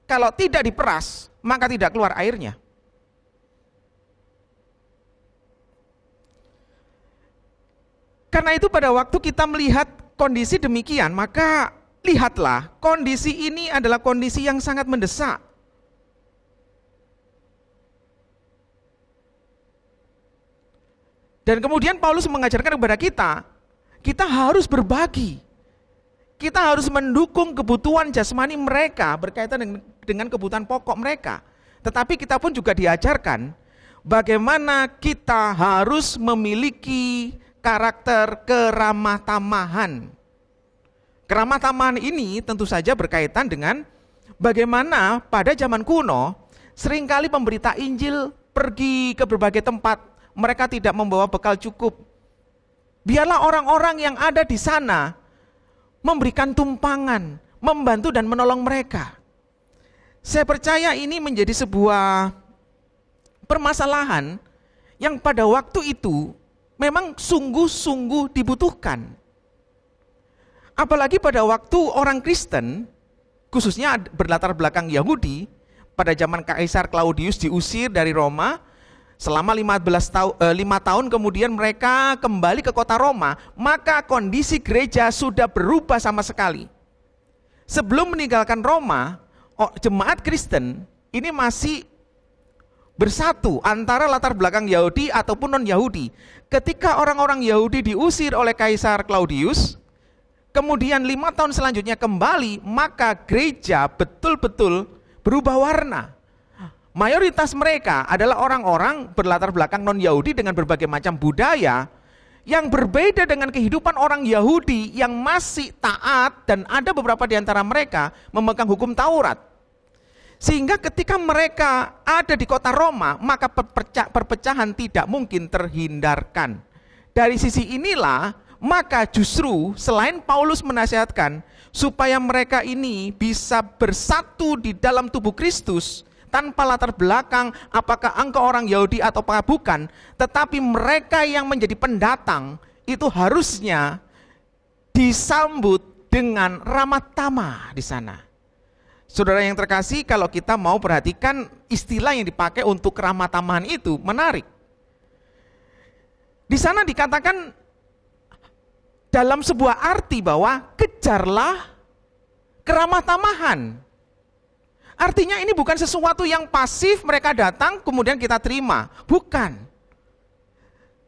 Kalau tidak diperas, maka tidak keluar airnya. Karena itu pada waktu kita melihat kondisi demikian, maka lihatlah kondisi ini adalah kondisi yang sangat mendesak. Dan kemudian Paulus mengajarkan kepada kita harus berbagi. Kita harus mendukung kebutuhan jasmani mereka berkaitan dengan kebutuhan pokok mereka. Tetapi kita pun juga diajarkan bagaimana kita harus memiliki karakter keramah tamahan. Keramah tamahan ini tentu saja berkaitan dengan bagaimana pada zaman kuno seringkali pemberita Injil pergi ke berbagai tempat, mereka tidak membawa bekal cukup. Biarlah orang-orang yang ada di sana memberikan tumpangan, membantu dan menolong mereka. Saya percaya ini menjadi sebuah permasalahan yang pada waktu itu memang sungguh-sungguh dibutuhkan. Apalagi pada waktu orang Kristen, khususnya berlatar belakang Yahudi, pada zaman Kaisar Claudius diusir dari Roma, selama 5 tahun kemudian mereka kembali ke kota Roma, maka kondisi gereja sudah berubah sama sekali. Sebelum meninggalkan Roma, jemaat Kristen ini masih bersatu antara latar belakang Yahudi ataupun non-Yahudi. Ketika orang-orang Yahudi diusir oleh Kaisar Claudius, kemudian 5 tahun selanjutnya kembali, maka gereja betul-betul berubah warna. Mayoritas mereka adalah orang-orang berlatar belakang non-Yahudi dengan berbagai macam budaya yang berbeda dengan kehidupan orang Yahudi yang masih taat, dan ada beberapa di antara mereka memegang hukum Taurat. Sehingga ketika mereka ada di kota Roma, maka perpecahan tidak mungkin terhindarkan. Dari sisi inilah, maka justru selain Paulus menasihatkan supaya mereka ini bisa bersatu di dalam tubuh Kristus, tanpa latar belakang apakah engkau orang Yahudi atau bukan, tetapi mereka yang menjadi pendatang itu harusnya disambut dengan ramah tamah di sana. Saudara yang terkasih, kalau kita mau perhatikan istilah yang dipakai untuk ramah tamahan itu menarik. Di sana dikatakan dalam sebuah arti bahwa kejarlah keramah tamahan. Artinya ini bukan sesuatu yang pasif, mereka datang kemudian kita terima. Bukan.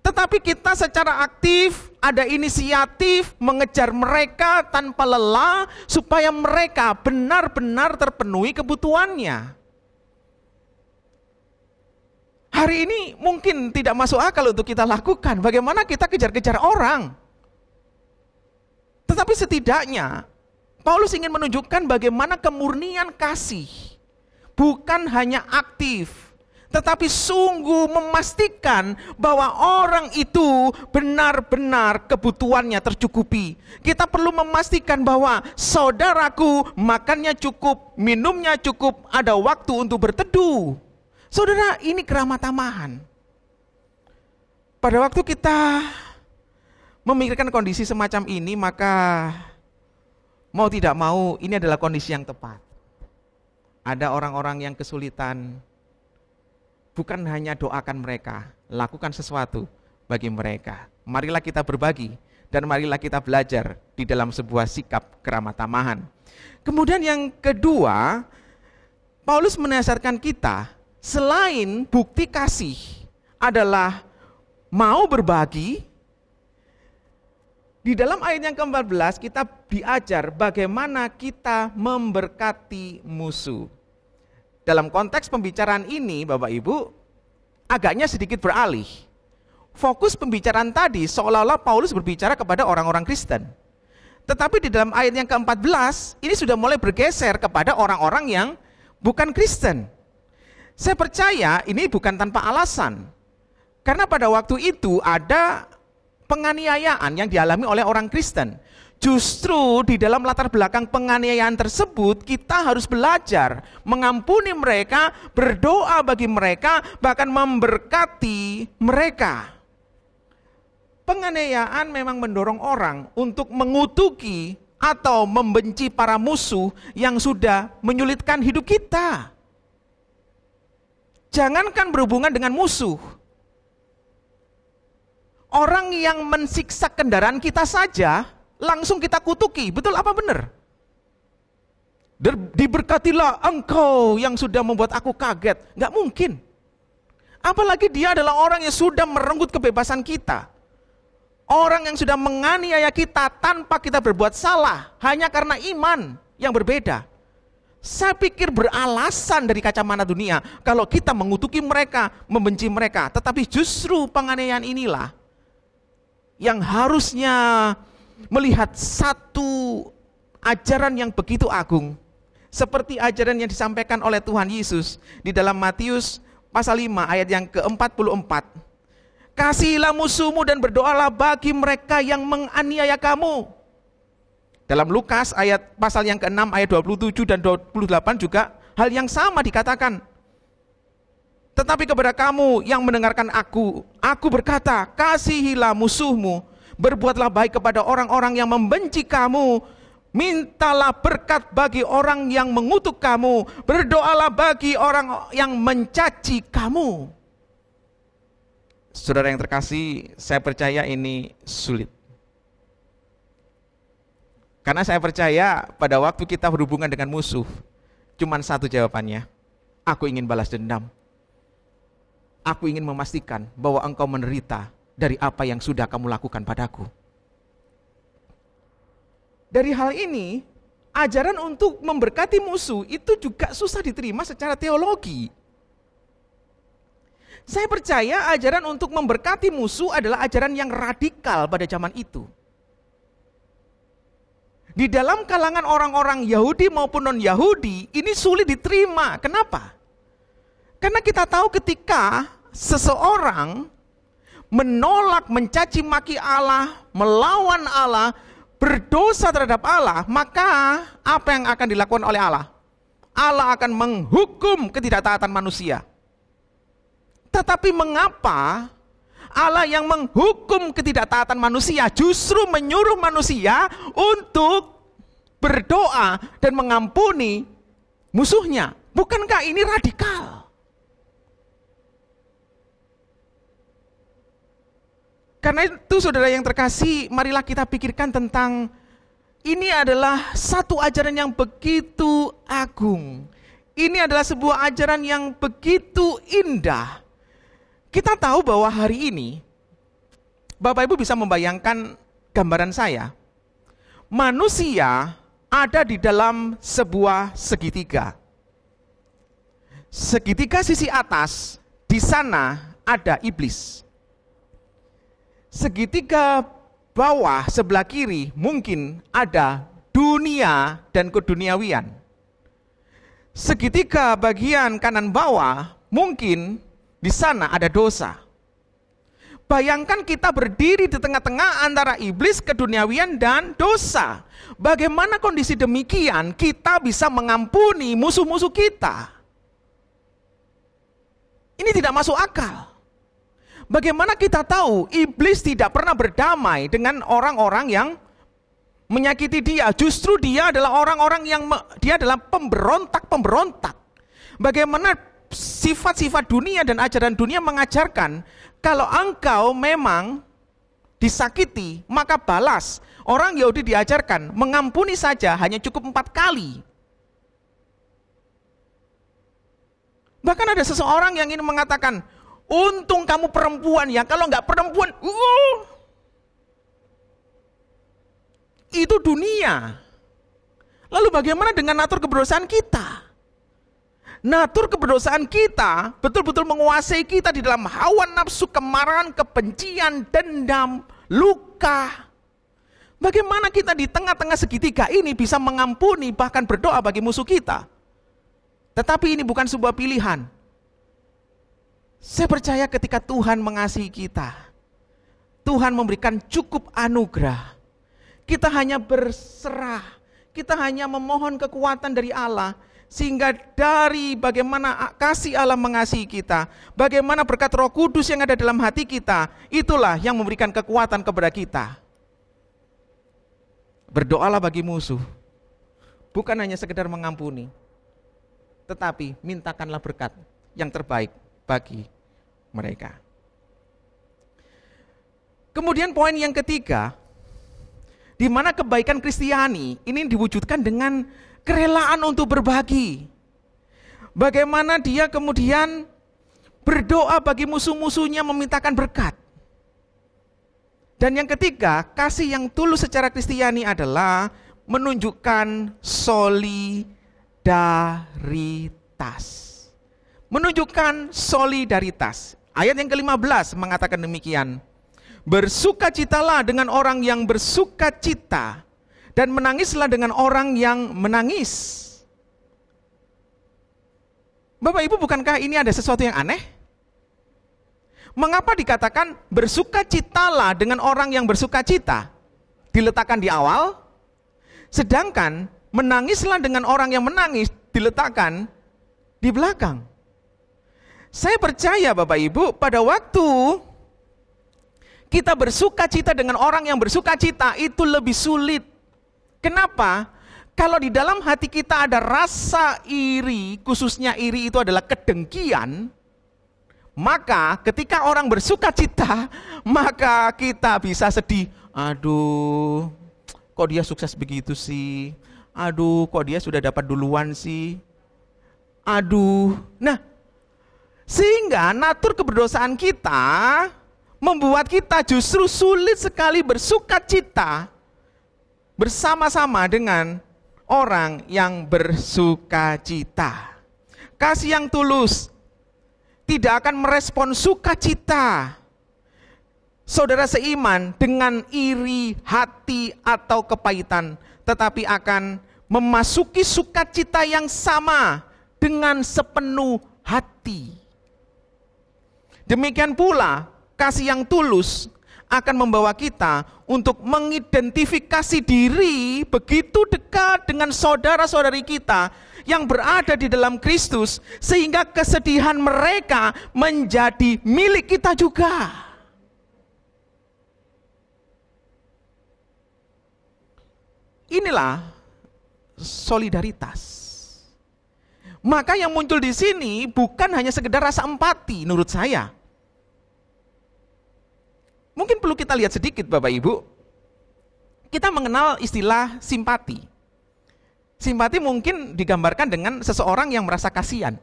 Tetapi kita secara aktif, ada inisiatif mengejar mereka tanpa lelah supaya mereka benar-benar terpenuhi kebutuhannya. Hari ini mungkin tidak masuk akal untuk kita lakukan. Bagaimana kita kejar-kejar orang? Tetapi setidaknya Paulus ingin menunjukkan bagaimana kemurnian kasih bukan hanya aktif, tetapi sungguh memastikan bahwa orang itu benar-benar kebutuhannya tercukupi. Kita perlu memastikan bahwa saudaraku makannya cukup, minumnya cukup, ada waktu untuk berteduh. Saudara, ini keramah tamahan. Pada waktu kita memikirkan kondisi semacam ini, maka mau tidak mau ini adalah kondisi yang tepat. Ada orang-orang yang kesulitan, bukan hanya doakan mereka, lakukan sesuatu bagi mereka. Marilah kita berbagi dan marilah kita belajar di dalam sebuah sikap keramah tamahan. Kemudian yang kedua, Paulus menasihatkan kita, selain bukti kasih adalah mau berbagi, di dalam ayat yang ke-14 kita diajar bagaimana kita memberkati musuh. Dalam konteks pembicaraan ini, Bapak Ibu, agaknya sedikit beralih. Fokus pembicaraan tadi seolah-olah Paulus berbicara kepada orang-orang Kristen. Tetapi di dalam ayat yang ke-14, ini sudah mulai bergeser kepada orang-orang yang bukan Kristen. Saya percaya ini bukan tanpa alasan. Karena pada waktu itu ada penganiayaan yang dialami oleh orang Kristen. Justru di dalam latar belakang penganiayaan tersebut kita harus belajar mengampuni mereka, berdoa bagi mereka, bahkan memberkati mereka. Penganiayaan memang mendorong orang untuk mengutuki atau membenci para musuh yang sudah menyulitkan hidup kita. Jangankan berhubungan dengan musuh, orang yang mensiksa kendaraan kita saja langsung kita kutuki, betul apa benar? Diberkatilah engkau yang sudah membuat aku kaget. Nggak mungkin. Apalagi dia adalah orang yang sudah merenggut kebebasan kita. Orang yang sudah menganiaya kita tanpa kita berbuat salah, hanya karena iman yang berbeda. Saya pikir beralasan dari kacamata dunia kalau kita mengutuki mereka, membenci mereka. Tetapi justru penganiayaan inilah yang harusnya melihat satu ajaran yang begitu agung, seperti ajaran yang disampaikan oleh Tuhan Yesus di dalam Matius pasal 5 ayat yang ke-44. Kasihilah musuhmu dan berdoalah bagi mereka yang menganiaya kamu. Dalam Lukas ayat pasal yang ke-6 ayat 27 dan 28 juga hal yang sama dikatakan. Tetapi kepada kamu yang mendengarkan aku berkata, kasihilah musuhmu, berbuatlah baik kepada orang-orang yang membenci kamu, mintalah berkat bagi orang yang mengutuk kamu, berdoalah bagi orang yang mencaci kamu. Saudara yang terkasih, saya percaya ini sulit. Karena saya percaya pada waktu kita berhubungan dengan musuh, cuman satu jawabannya, aku ingin balas dendam. Aku ingin memastikan bahwa engkau menderita dari apa yang sudah kamu lakukan padaku. Dari hal ini, ajaran untuk memberkati musuh itu juga susah diterima secara teologi. Saya percaya ajaran untuk memberkati musuh adalah ajaran yang radikal pada zaman itu. Di dalam kalangan orang-orang Yahudi maupun non-Yahudi, ini sulit diterima. Kenapa? Karena kita tahu ketika seseorang menolak, mencaci maki Allah, melawan Allah, berdosa terhadap Allah, maka apa yang akan dilakukan oleh Allah? Allah akan menghukum ketidaktaatan manusia. Tetapi mengapa Allah yang menghukum ketidaktaatan manusia justru menyuruh manusia untuk berdoa dan mengampuni musuhnya? Bukankah ini radikal? Karena itu saudara yang terkasih, marilah kita pikirkan tentang ini adalah satu ajaran yang begitu agung. Ini adalah sebuah ajaran yang begitu indah. Kita tahu bahwa hari ini Bapak Ibu bisa membayangkan gambaran saya. Manusia ada di dalam sebuah segitiga. Segitiga sisi atas, di sana ada iblis. Segitiga bawah sebelah kiri mungkin ada dunia dan keduniawian. Segitiga bagian kanan bawah mungkin di sana ada dosa. Bayangkan kita berdiri di tengah-tengah antara iblis, keduniawian, dan dosa. Bagaimana kondisi demikian kita bisa mengampuni musuh-musuh kita? Ini tidak masuk akal. Bagaimana kita tahu iblis tidak pernah berdamai dengan orang-orang yang menyakiti dia? Justru dia adalah orang-orang yang dia adalah pemberontak-pemberontak. Bagaimana sifat-sifat dunia dan ajaran dunia mengajarkan kalau engkau memang disakiti, maka balas. Orang Yahudi diajarkan mengampuni saja hanya cukup 4 kali. Bahkan ada seseorang yang ingin mengatakan, untung kamu perempuan ya, kalau nggak perempuan, itu dunia. Lalu bagaimana dengan natur keberdosaan kita? Natur keberdosaan kita betul-betul menguasai kita di dalam hawa nafsu, kemarahan, kebencian, dendam, luka. Bagaimana kita di tengah-tengah segitiga ini bisa mengampuni bahkan berdoa bagi musuh kita? Tetapi ini bukan sebuah pilihan. Saya percaya ketika Tuhan mengasihi kita, Tuhan memberikan cukup anugerah. Kita hanya berserah, kita hanya memohon kekuatan dari Allah, sehingga dari bagaimana kasih Allah mengasihi kita, bagaimana berkat Roh Kudus yang ada dalam hati kita, itulah yang memberikan kekuatan kepada kita. Berdoalah bagi musuh, bukan hanya sekedar mengampuni, tetapi mintakanlah berkat yang terbaik bagi mereka. Kemudian poin yang ketiga, di mana kebaikan Kristiani ini diwujudkan dengan kerelaan untuk berbagi. Bagaimana dia kemudian berdoa bagi musuh-musuhnya memintakan berkat. Dan yang ketiga, kasih yang tulus secara Kristiani adalah menunjukkan solidaritas. Menunjukkan solidaritas. Ayat yang ke-15 mengatakan demikian. Bersukacitalah dengan orang yang bersukacita, dan menangislah dengan orang yang menangis. Bapak Ibu, bukankah ini ada sesuatu yang aneh? Mengapa dikatakan bersukacitalah dengan orang yang bersukacita? Diletakkan di awal, sedangkan menangislah dengan orang yang menangis diletakkan di belakang. Saya percaya Bapak Ibu, pada waktu kita bersukacita dengan orang yang bersukacita itu lebih sulit. Kenapa? Kalau di dalam hati kita ada rasa iri, khususnya iri itu adalah kedengkian, maka ketika orang bersukacita, maka kita bisa sedih. Aduh, kok dia sukses begitu sih? Aduh, kok dia sudah dapat duluan sih? Aduh. Nah, sehingga natur keberdosaan kita membuat kita justru sulit sekali bersukacita bersama-sama dengan orang yang bersukacita. Kasih yang tulus tidak akan merespon sukacita saudara seiman dengan iri hati atau kepahitan, tetapi akan memasuki sukacita yang sama dengan sepenuh hati. Demikian pula kasih yang tulus akan membawa kita untuk mengidentifikasi diri begitu dekat dengan saudara-saudari kita yang berada di dalam Kristus, sehingga kesedihan mereka menjadi milik kita juga. Inilah solidaritas. Maka yang muncul di sini bukan hanya sekedar rasa empati menurut saya. Mungkin perlu kita lihat sedikit Bapak Ibu. Kita mengenal istilah simpati. Simpati mungkin digambarkan dengan seseorang yang merasa kasihan.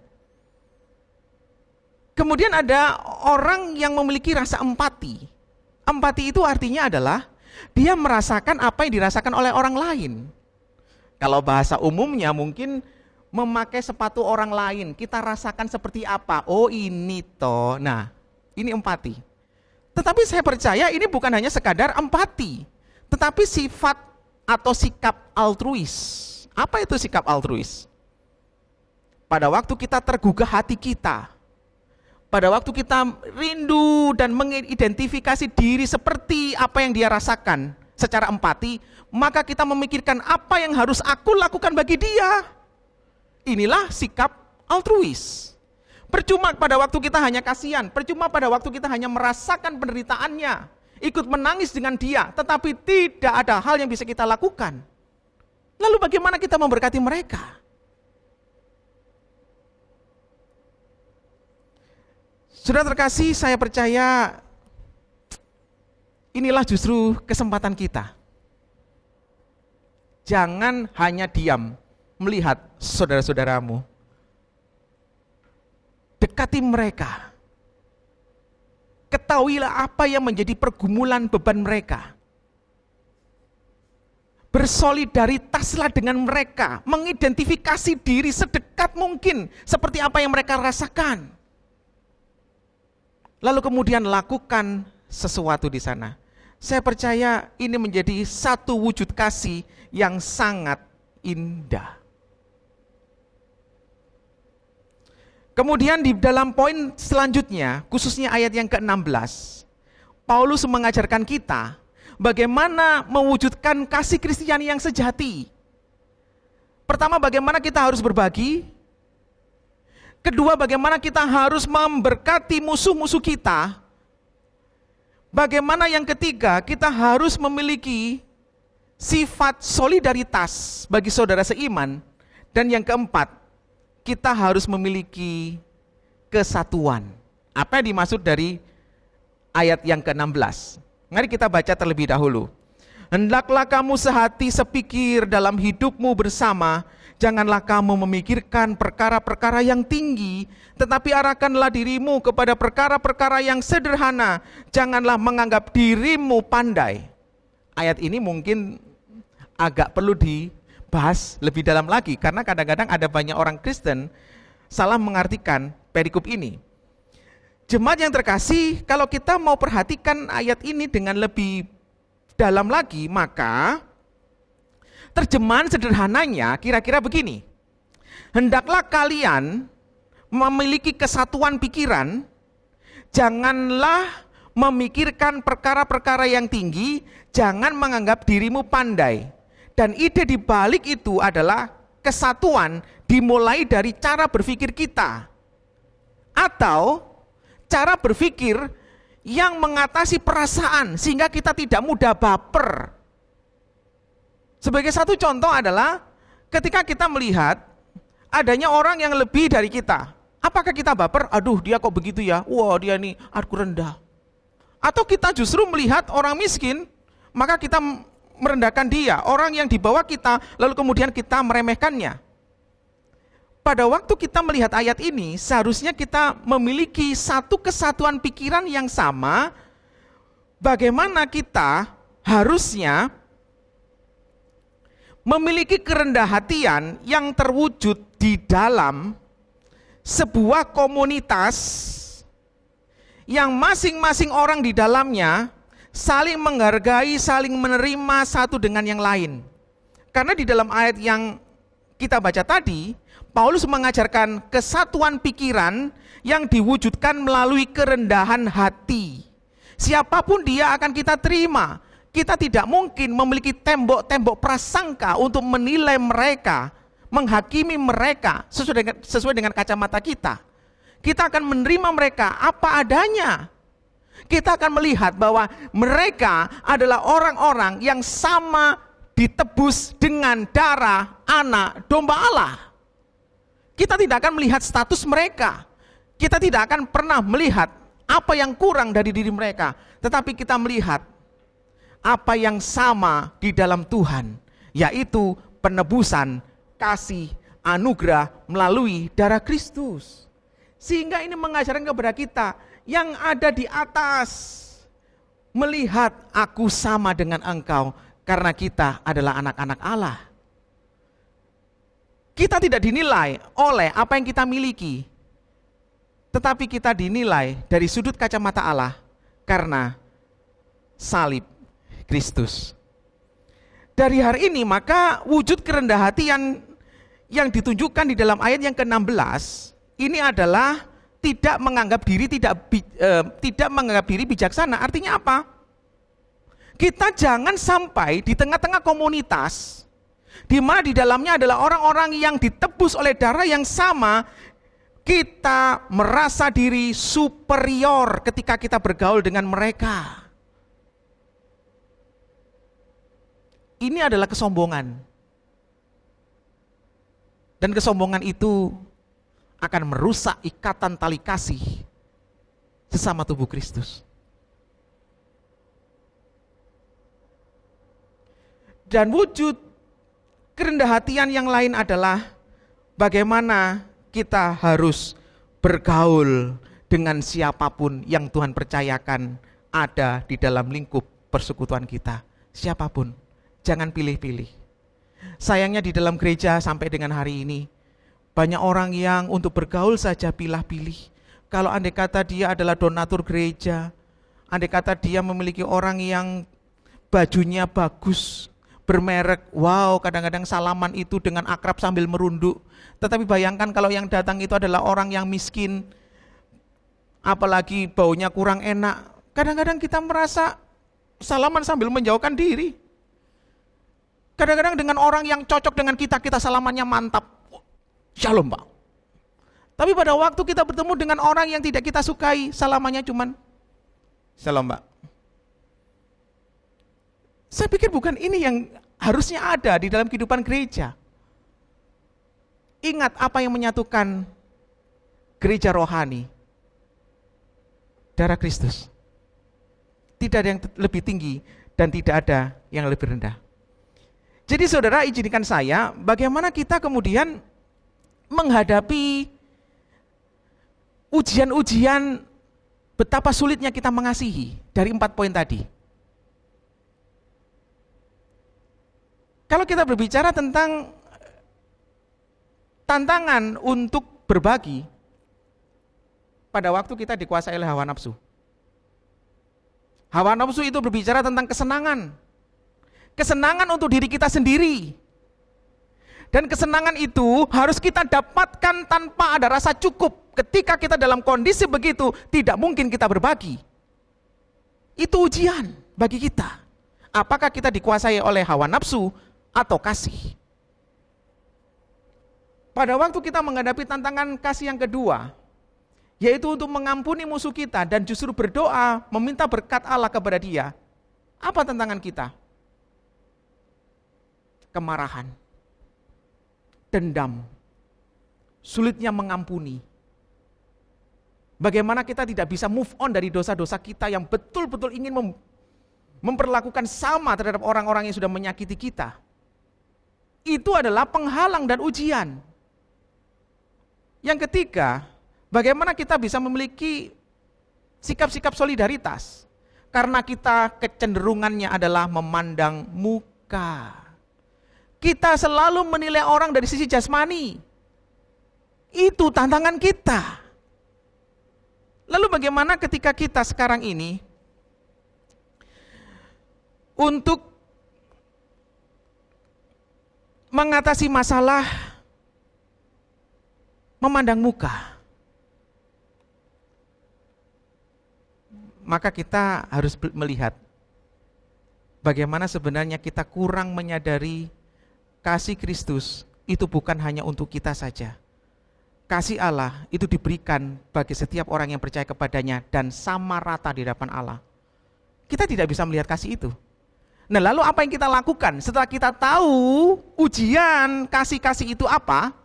Kemudian ada orang yang memiliki rasa empati Empati itu artinya adalah dia merasakan apa yang dirasakan oleh orang lain. Kalau bahasa umumnya mungkin memakai sepatu orang lain, kita rasakan seperti apa? Oh ini toh. Nah, ini empati. Tetapi saya percaya ini bukan hanya sekadar empati, tetapi sifat atau sikap altruis. Apa itu sikap altruis? Pada waktu kita tergugah hati kita, pada waktu kita rindu dan mengidentifikasi diri seperti apa yang dia rasakan secara empati, maka kita memikirkan apa yang harus aku lakukan bagi dia. Inilah sikap altruis. Percuma pada waktu kita hanya kasihan, percuma pada waktu kita hanya merasakan penderitaannya, ikut menangis dengan dia, tetapi tidak ada hal yang bisa kita lakukan. Lalu bagaimana kita memberkati mereka? Saudara terkasih, saya percaya inilah justru kesempatan kita. Jangan hanya diam melihat saudara-saudaramu. Dekati mereka. Ketahuilah apa yang menjadi pergumulan beban mereka. Bersolidaritaslah dengan mereka, mengidentifikasi diri sedekat mungkin seperti apa yang mereka rasakan. Lalu kemudian lakukan sesuatu di sana. Saya percaya ini menjadi satu wujud kasih yang sangat indah. Kemudian di dalam poin selanjutnya, khususnya ayat yang ke-16, Paulus mengajarkan kita bagaimana mewujudkan kasih Kristiani yang sejati. Pertama, bagaimana kita harus berbagi. Kedua, bagaimana kita harus memberkati musuh-musuh kita. Bagaimana yang ketiga, kita harus memiliki sifat solidaritas bagi saudara seiman. Dan yang keempat, kita harus memiliki kesatuan. Apa yang dimaksud dari ayat yang ke-16? Mari kita baca terlebih dahulu. Hendaklah kamu sehati sepikir dalam hidupmu bersama. Janganlah kamu memikirkan perkara-perkara yang tinggi, tetapi arahkanlah dirimu kepada perkara-perkara yang sederhana. Janganlah menganggap dirimu pandai. Ayat ini mungkin agak perlu dibahas lebih dalam lagi, karena kadang-kadang ada banyak orang Kristen salah mengartikan perikop ini. Jemaat yang terkasih, kalau kita mau perhatikan ayat ini dengan lebih dalam lagi, maka terjemahan sederhananya kira-kira begini. Hendaklah kalian memiliki kesatuan pikiran, janganlah memikirkan perkara-perkara yang tinggi, jangan menganggap dirimu pandai. Dan ide di balik itu adalah kesatuan dimulai dari cara berpikir kita. Atau cara berpikir yang mengatasi perasaan sehingga kita tidak mudah baper. Sebagai satu contoh adalah ketika kita melihat adanya orang yang lebih dari kita. Apakah kita baper? Aduh, dia kok begitu ya? Wah, dia nih aku rendah. Atau kita justru melihat orang miskin, maka kita merendahkan dia, orang yang di bawah kita, lalu kemudian kita meremehkannya. Pada waktu kita melihat ayat ini, seharusnya kita memiliki satu kesatuan pikiran yang sama, bagaimana kita harusnya memiliki kerendah hatian yang terwujud di dalam sebuah komunitas yang masing-masing orang di dalamnya saling menghargai, saling menerima satu dengan yang lain. Karena di dalam ayat yang kita baca tadi, Paulus mengajarkan kesatuan pikiran yang diwujudkan melalui kerendahan hati. Siapapun dia akan kita terima. Kita tidak mungkin memiliki tembok-tembok prasangka untuk menilai mereka, menghakimi mereka sesuai dengan kacamata kita. Kita akan menerima mereka apa adanya. Kita akan melihat bahwa mereka adalah orang-orang yang sama ditebus dengan darah anak domba Allah. Kita tidak akan melihat status mereka. Kita tidak akan pernah melihat apa yang kurang dari diri mereka. Tetapi kita melihat apa yang sama di dalam Tuhan, yaitu penebusan, kasih, anugerah melalui darah Kristus. Sehingga ini mengajarkan kepada kita yang ada di atas, melihat aku sama dengan engkau karena kita adalah anak-anak Allah. Kita tidak dinilai oleh apa yang kita miliki, tetapi kita dinilai dari sudut kacamata Allah karena salib Kristus. Dari hari ini maka wujud kerendahan hati yang ditunjukkan di dalam ayat yang ke-16 ini adalah tidak menganggap diri bijaksana. Artinya apa? Kita jangan sampai di tengah-tengah komunitas di mana di dalamnya adalah orang-orang yang ditebus oleh darah yang sama, kita merasa diri superior ketika kita bergaul dengan mereka. Ini adalah kesombongan. Dan kesombongan itu akan merusak ikatan tali kasih sesama tubuh Kristus. Dan wujud kerendahan hatian yang lain adalah bagaimana kita harus bergaul dengan siapapun yang Tuhan percayakan ada di dalam lingkup persekutuan kita. Siapapun, jangan pilih-pilih. Sayangnya di dalam gereja sampai dengan hari ini, banyak orang yang untuk bergaul saja pilih-pilih. Kalau andai kata dia adalah donatur gereja, andai kata dia memiliki orang yang bajunya bagus, bermerek, wow, kadang-kadang salaman itu dengan akrab sambil merunduk. Tetapi bayangkan kalau yang datang itu adalah orang yang miskin, apalagi baunya kurang enak. Kadang-kadang kita merasa salaman sambil menjauhkan diri. Kadang-kadang dengan orang yang cocok dengan kita, kita salamannya mantap. Shalom, Pak. Tapi pada waktu kita bertemu dengan orang yang tidak kita sukai, salamannya cuman shalom, Pak. Saya pikir bukan ini yang harusnya ada di dalam kehidupan gereja. Ingat apa yang menyatukan gereja rohani. Darah Kristus. Tidak ada yang lebih tinggi dan tidak ada yang lebih rendah. Jadi saudara, izinkan saya bagaimana kita kemudian menghadapi ujian-ujian betapa sulitnya kita mengasihi dari 4 poin tadi. Kalau kita berbicara tentang tantangan untuk berbagi, pada waktu kita dikuasai oleh hawa nafsu. Hawa nafsu itu berbicara tentang kesenangan. Kesenangan untuk diri kita sendiri. Dan kesenangan itu harus kita dapatkan tanpa ada rasa cukup. Ketika kita dalam kondisi begitu, tidak mungkin kita berbagi. Itu ujian bagi kita. Apakah kita dikuasai oleh hawa nafsu atau kasih? Pada waktu kita menghadapi tantangan kasih yang kedua, yaitu untuk mengampuni musuh kita dan justru berdoa meminta berkat Allah kepada dia. Apa tantangan kita? Kemarahan, dendam, sulitnya mengampuni. Bagaimana kita tidak bisa move on dari dosa-dosa kita yang betul-betul ingin memperlakukan sama terhadap orang-orang yang sudah menyakiti kita. Itu adalah penghalang dan ujian. Yang ketiga, bagaimana kita bisa memiliki sikap-sikap solidaritas. Karena kita kecenderungannya adalah memandang muka. Kita selalu menilai orang dari sisi jasmani. Itu tantangan kita. Lalu bagaimana ketika kita sekarang ini untuk mengatasi masalah memandang muka? Maka kita harus melihat bagaimana sebenarnya kita kurang menyadari kasih Kristus itu bukan hanya untuk kita saja. Kasih Allah itu diberikan bagi setiap orang yang percaya kepadanya dan sama rata di hadapan Allah. Kita tidak bisa melihat kasih itu. Nah, lalu apa yang kita lakukan setelah kita tahu ujian kasih-kasih itu apa?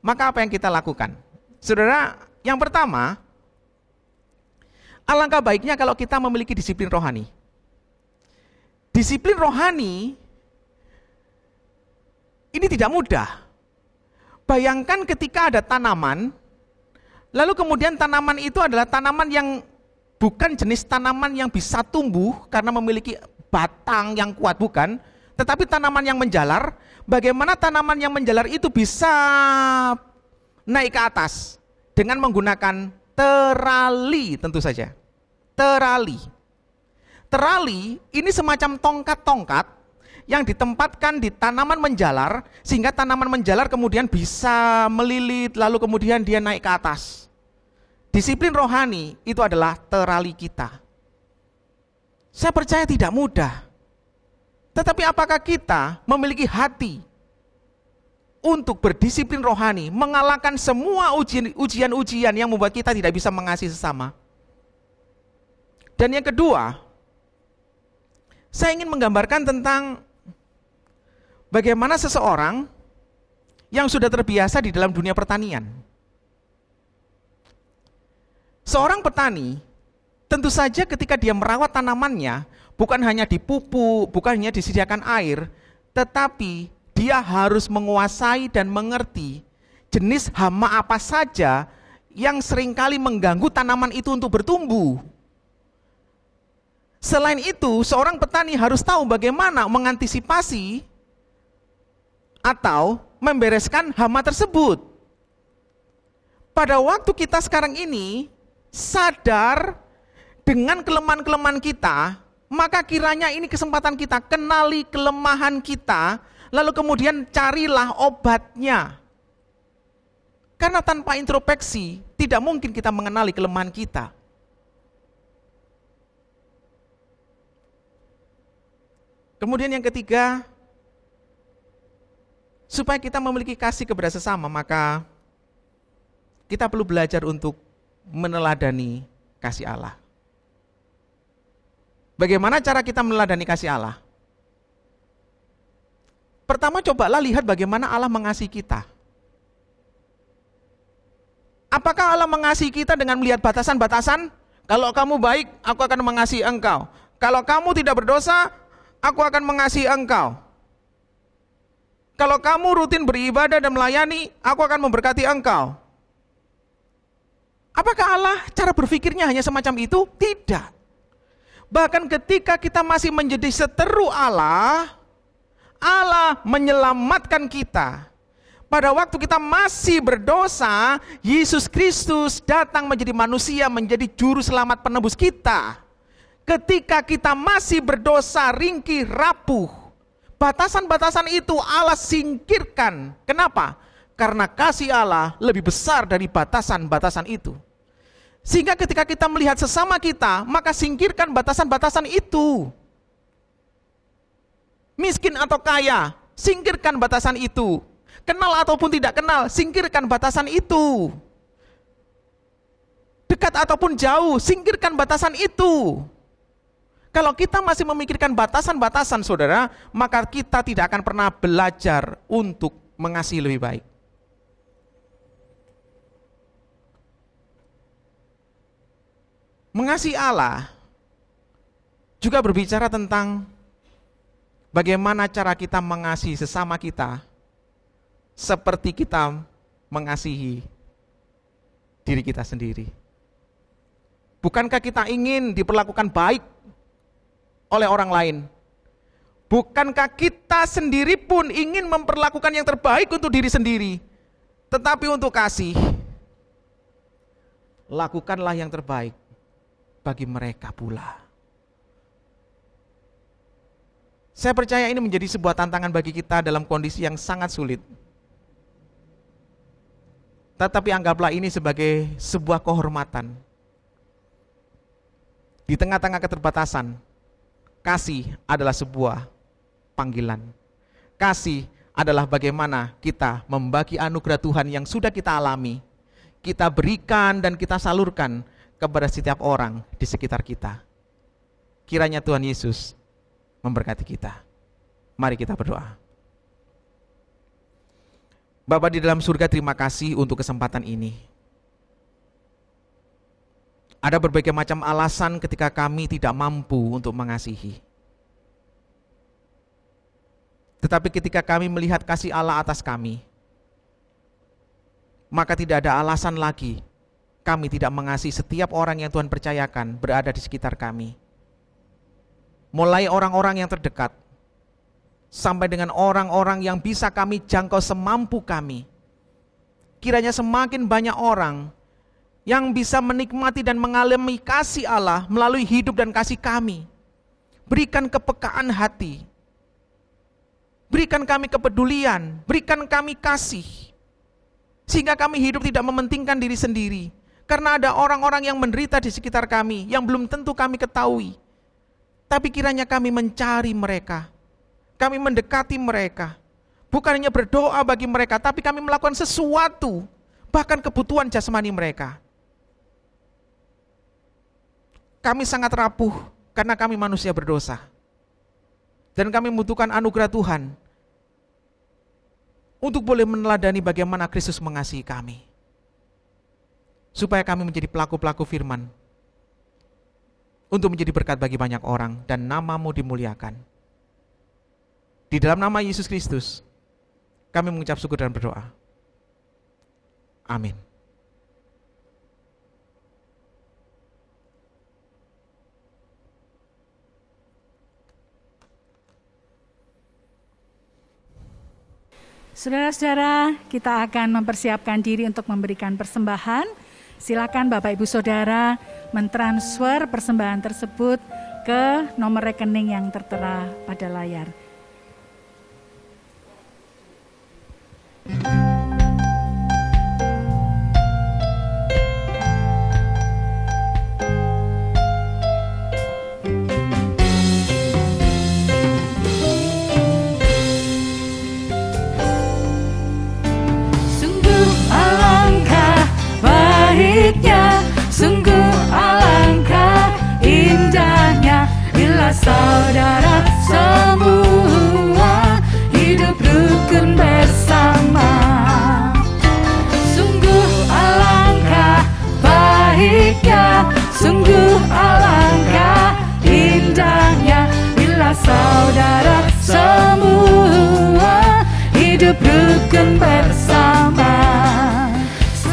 Maka apa yang kita lakukan? Saudara, yang pertama, alangkah baiknya kalau kita memiliki disiplin rohani. Disiplin rohani ini tidak mudah. Bayangkan ketika ada tanaman, lalu kemudian tanaman itu adalah tanaman yang bukan jenis tanaman yang bisa tumbuh karena memiliki batang yang kuat, bukan. Tetapi tanaman yang menjalar. Bagaimana tanaman yang menjalar itu bisa naik ke atas? Dengan menggunakan terali tentu saja. Terali. Terali ini semacam tongkat-tongkat yang ditempatkan di tanaman menjalar, sehingga tanaman menjalar kemudian bisa melilit, lalu kemudian dia naik ke atas. Disiplin rohani itu adalah terali kita. Saya percaya tidak mudah. Tetapi apakah kita memiliki hati untuk berdisiplin rohani, mengalahkan semua ujian-ujian yang membuat kita tidak bisa mengasihi sesama? Dan yang kedua, saya ingin menggambarkan tentang bagaimana seseorang yang sudah terbiasa di dalam dunia pertanian. Seorang petani, tentu saja ketika dia merawat tanamannya, bukan hanya dipupuk, bukan hanya disediakan air, tetapi dia harus menguasai dan mengerti jenis hama apa saja yang seringkali mengganggu tanaman itu untuk bertumbuh. Selain itu, seorang petani harus tahu bagaimana mengantisipasi atau membereskan hama tersebut. Pada waktu kita sekarang ini sadar dengan kelemahan-kelemahan kita, maka kiranya ini kesempatan kita kenali kelemahan kita, lalu kemudian carilah obatnya. Karena tanpa introspeksi tidak mungkin kita mengenali kelemahan kita. Kemudian yang ketiga, supaya kita memiliki kasih kepada sesama, maka kita perlu belajar untuk meneladani kasih Allah. Bagaimana cara kita meneladani kasih Allah? Pertama, cobalah lihat bagaimana Allah mengasihi kita. Apakah Allah mengasihi kita dengan melihat batasan-batasan? Kalau kamu baik, aku akan mengasihi engkau. Kalau kamu tidak berdosa, aku akan mengasihi engkau. Kalau kamu rutin beribadah dan melayani, aku akan memberkati engkau. Apakah Allah cara berpikirnya hanya semacam itu? Tidak. Bahkan ketika kita masih menjadi seteru Allah, Allah menyelamatkan kita. Pada waktu kita masih berdosa, Yesus Kristus datang menjadi manusia, menjadi juru selamat penebus kita. Ketika kita masih berdosa, ringkih, rapuh, batasan-batasan itu Allah singkirkan. Kenapa? Karena kasih Allah lebih besar dari batasan-batasan itu. Sehingga ketika kita melihat sesama kita, maka singkirkan batasan-batasan itu. Miskin atau kaya, singkirkan batasan itu. Kenal ataupun tidak kenal, singkirkan batasan itu. Dekat ataupun jauh, singkirkan batasan itu. Kalau kita masih memikirkan batasan-batasan, saudara, maka kita tidak akan pernah belajar untuk mengasihi lebih baik. Mengasihi Allah juga berbicara tentang bagaimana cara kita mengasihi sesama kita seperti kita mengasihi diri kita sendiri. Bukankah kita ingin diperlakukan baik oleh orang lain? Bukankah kita sendiri pun ingin memperlakukan yang terbaik untuk diri sendiri? Tetapi untuk kasih, lakukanlah yang terbaik bagi mereka pula. Saya percaya ini menjadi sebuah tantangan bagi kita dalam kondisi yang sangat sulit. Tetapi anggaplah ini sebagai sebuah kehormatan. Di tengah-tengah keterbatasan, kasih adalah sebuah panggilan. Kasih adalah bagaimana kita membagi anugerah Tuhan yang sudah kita alami. Kita berikan dan kita salurkan kepada setiap orang di sekitar kita. Kiranya Tuhan Yesus memberkati kita. Mari kita berdoa. Bapa di dalam surga, terima kasih untuk kesempatan ini. Ada berbagai macam alasan ketika kami tidak mampu untuk mengasihi. Tetapi ketika kami melihat kasih Allah atas kami, maka tidak ada alasan lagi kami tidak mengasihi setiap orang yang Tuhan percayakan berada di sekitar kami. Mulai orang-orang yang terdekat, sampai dengan orang-orang yang bisa kami jangkau semampu kami. Kiranya semakin banyak orang yang bisa menikmati dan mengalami kasih Allah melalui hidup dan kasih kami. Berikan kepekaan hati, berikan kami kepedulian, berikan kami kasih, sehingga kami hidup tidak mementingkan diri sendiri. Karena ada orang-orang yang menderita di sekitar kami, yang belum tentu kami ketahui. Tapi kiranya kami mencari mereka, kami mendekati mereka. Bukan hanya berdoa bagi mereka, tapi kami melakukan sesuatu, bahkan kebutuhan jasmani mereka. Kami sangat rapuh, karena kami manusia berdosa. Dan kami membutuhkan anugerah Tuhan untuk boleh meneladani bagaimana Kristus mengasihi kami. Supaya kami menjadi pelaku-pelaku firman, untuk menjadi berkat bagi banyak orang, dan nama-Mu dimuliakan. Di dalam nama Yesus Kristus, kami mengucap syukur dan berdoa. Amin. Saudara-saudara, kita akan mempersiapkan diri untuk memberikan persembahan. Silakan Bapak Ibu Saudara mentransfer persembahan tersebut ke nomor rekening yang tertera pada layar. Sungguh alangkah indahnya bila saudara semua hidup rukun bersama. Sungguh alangkah baiknya, sungguh alangkah indahnya bila saudara semua hidup rukun bersama.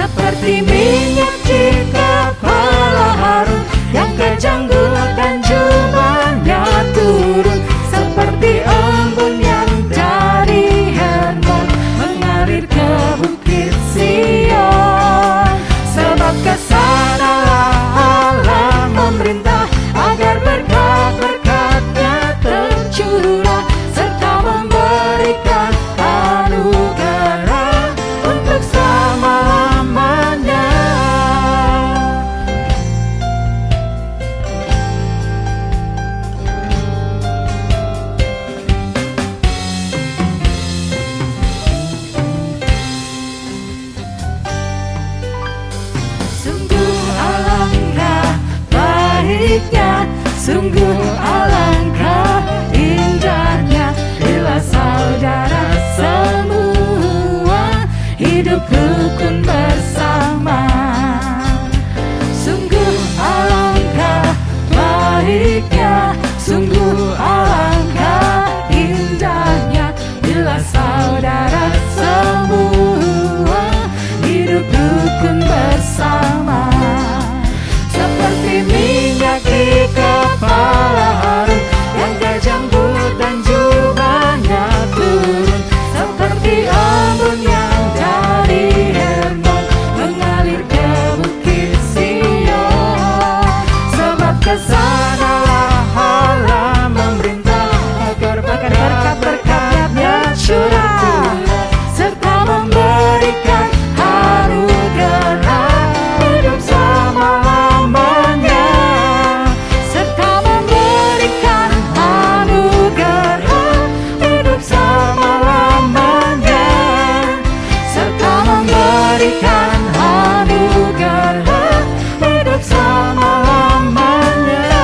Seperti minyak di kepala Harun yang kejanggut dan jubahnya turun, seperti embun yang dari Hermon mengalir ke bukit Sion. Sebab kesanalah Allah memerintah agar berkat-berkat-Nya tercurah, serta memberikan anugerah untuk selama-lamanya. Sungguh alangkah baiknya, sungguh alangkah indahnya bila saudara semua hidup rukun bersama. Sungguh alangkah baiknya, sungguh alangkah indahnya bila saudara semua hidup rukun bersama. Seperti minyak di kepala Harun yang kejanggut dan jubahnya turun, seperti embun yang dari Hermon mengalir ke bukit Sion. Sebab kesanalah Allah memerintah agar berkat-berkat-Nya curah, serta memberikan anugerah hidup selama-lamanya, serta memberikan anugerah hidup selama-lamanya, serta memberikan anugerah hidup selama-lamanya.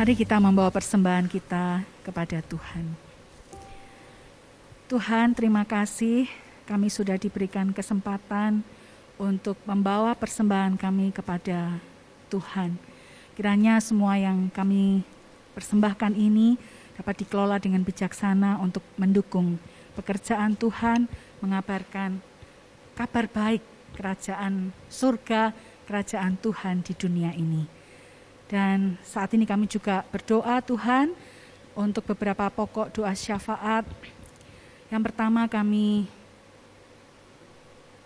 Mari kita membawa persembahan kita kepada Tuhan. Tuhan, terima kasih kami sudah diberikan kesempatan untuk membawa persembahan kami kepada Tuhan. Kiranya semua yang kami persembahkan ini dapat dikelola dengan bijaksana untuk mendukung pekerjaan Tuhan, mengabarkan kabar baik kerajaan surga, kerajaan Tuhan di dunia ini. Dan saat ini kami juga berdoa Tuhan untuk beberapa pokok doa syafaat. Yang pertama, kami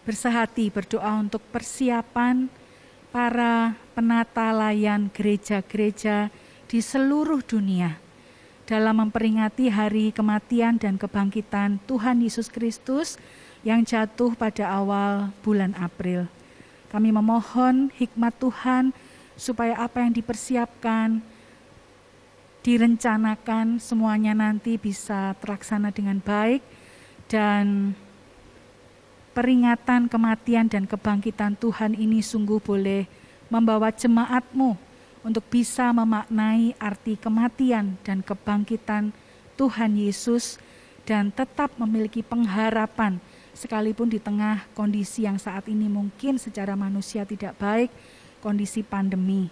bersehati berdoa untuk persiapan para penata layan gereja-gereja di seluruh dunia dalam memperingati hari kematian dan kebangkitan Tuhan Yesus Kristus yang jatuh pada awal bulan April. Kami memohon hikmat Tuhan supaya apa yang dipersiapkan, direncanakan, semuanya nanti bisa terlaksana dengan baik, dan peringatan kematian dan kebangkitan Tuhan ini sungguh boleh membawa jemaat-Mu untuk bisa memaknai arti kematian dan kebangkitan Tuhan Yesus dan tetap memiliki pengharapan sekalipun di tengah kondisi yang saat ini mungkin secara manusia tidak baik, kondisi pandemi.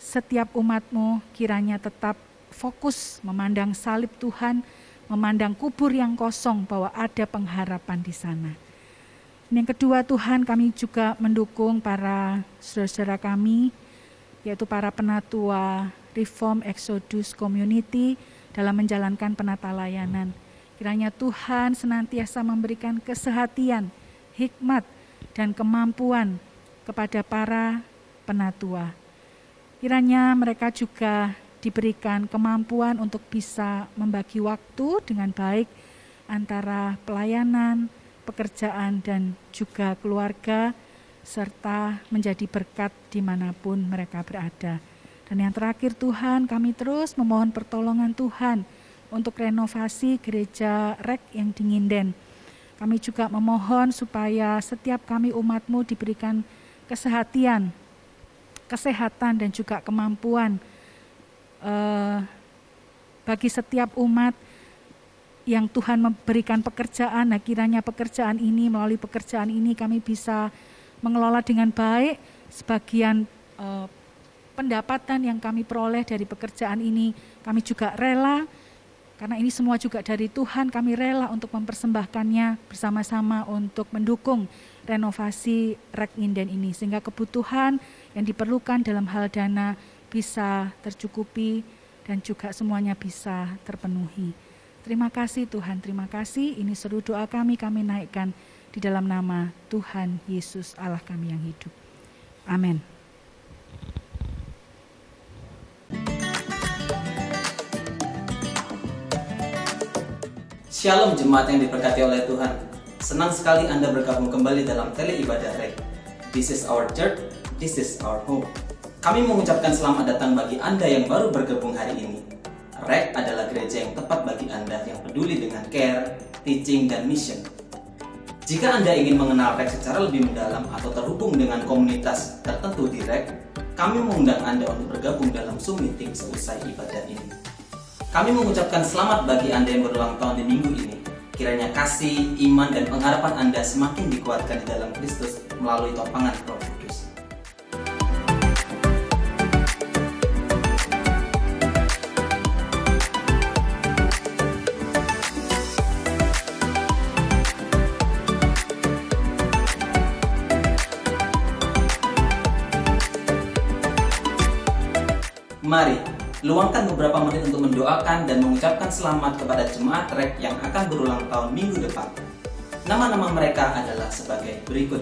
Setiap umat-Mu kiranya tetap fokus memandang salib Tuhan, memandang kubur yang kosong bahwa ada pengharapan di sana. Yang kedua, Tuhan, kami juga mendukung para saudara-saudara kami, yaitu para penatua Reform Exodus Community dalam menjalankan penata layanan. Kiranya Tuhan senantiasa memberikan kesehatan, hikmat, dan kemampuan kepada para penatua. Kiranya mereka juga diberikan kemampuan untuk bisa membagi waktu dengan baik antara pelayanan, pekerjaan, dan juga keluarga, serta menjadi berkat dimanapun mereka berada. Dan yang terakhir Tuhan, kami terus memohon pertolongan Tuhan untuk renovasi gereja REK yang di Nginden. Kami juga memohon supaya setiap kami umat-Mu diberikan kesehatan dan juga kemampuan bagi setiap umat yang Tuhan memberikan pekerjaan. Nah, kiranya pekerjaan ini, melalui pekerjaan ini kami bisa mengelola dengan baik. Sebagian pendapatan yang kami peroleh dari pekerjaan ini kami juga rela, karena ini semua juga dari Tuhan, kami rela untuk mempersembahkannya bersama-sama untuk mendukung renovasi REK Nginden ini, sehingga kebutuhan yang diperlukan dalam hal dana bisa tercukupi dan juga semuanya bisa terpenuhi. Terima kasih Tuhan, terima kasih. Ini seru doa kami naikkan di dalam nama Tuhan Yesus Allah kami yang hidup. Amin. Shalom jemaat yang diberkati oleh Tuhan. Senang sekali Anda bergabung kembali dalam tele ibadah REK. This is our church, this is our home. Kami mengucapkan selamat datang bagi Anda yang baru bergabung hari ini. REK adalah gereja yang tepat bagi Anda yang peduli dengan care, teaching, dan mission. Jika Anda ingin mengenal REK secara lebih mendalam atau terhubung dengan komunitas tertentu di REK, kami mengundang Anda untuk bergabung dalam Zoom meeting seusai ibadah ini. Kami mengucapkan selamat bagi Anda yang berulang tahun di minggu ini. Kiranya kasih, iman, dan pengharapan Anda semakin dikuatkan di dalam Kristus melalui topangan Roh Kudus. Mari luangkan beberapa menit untuk mendoakan dan mengucapkan selamat kepada jemaat REK yang akan berulang tahun minggu depan. Nama-nama mereka adalah sebagai berikut.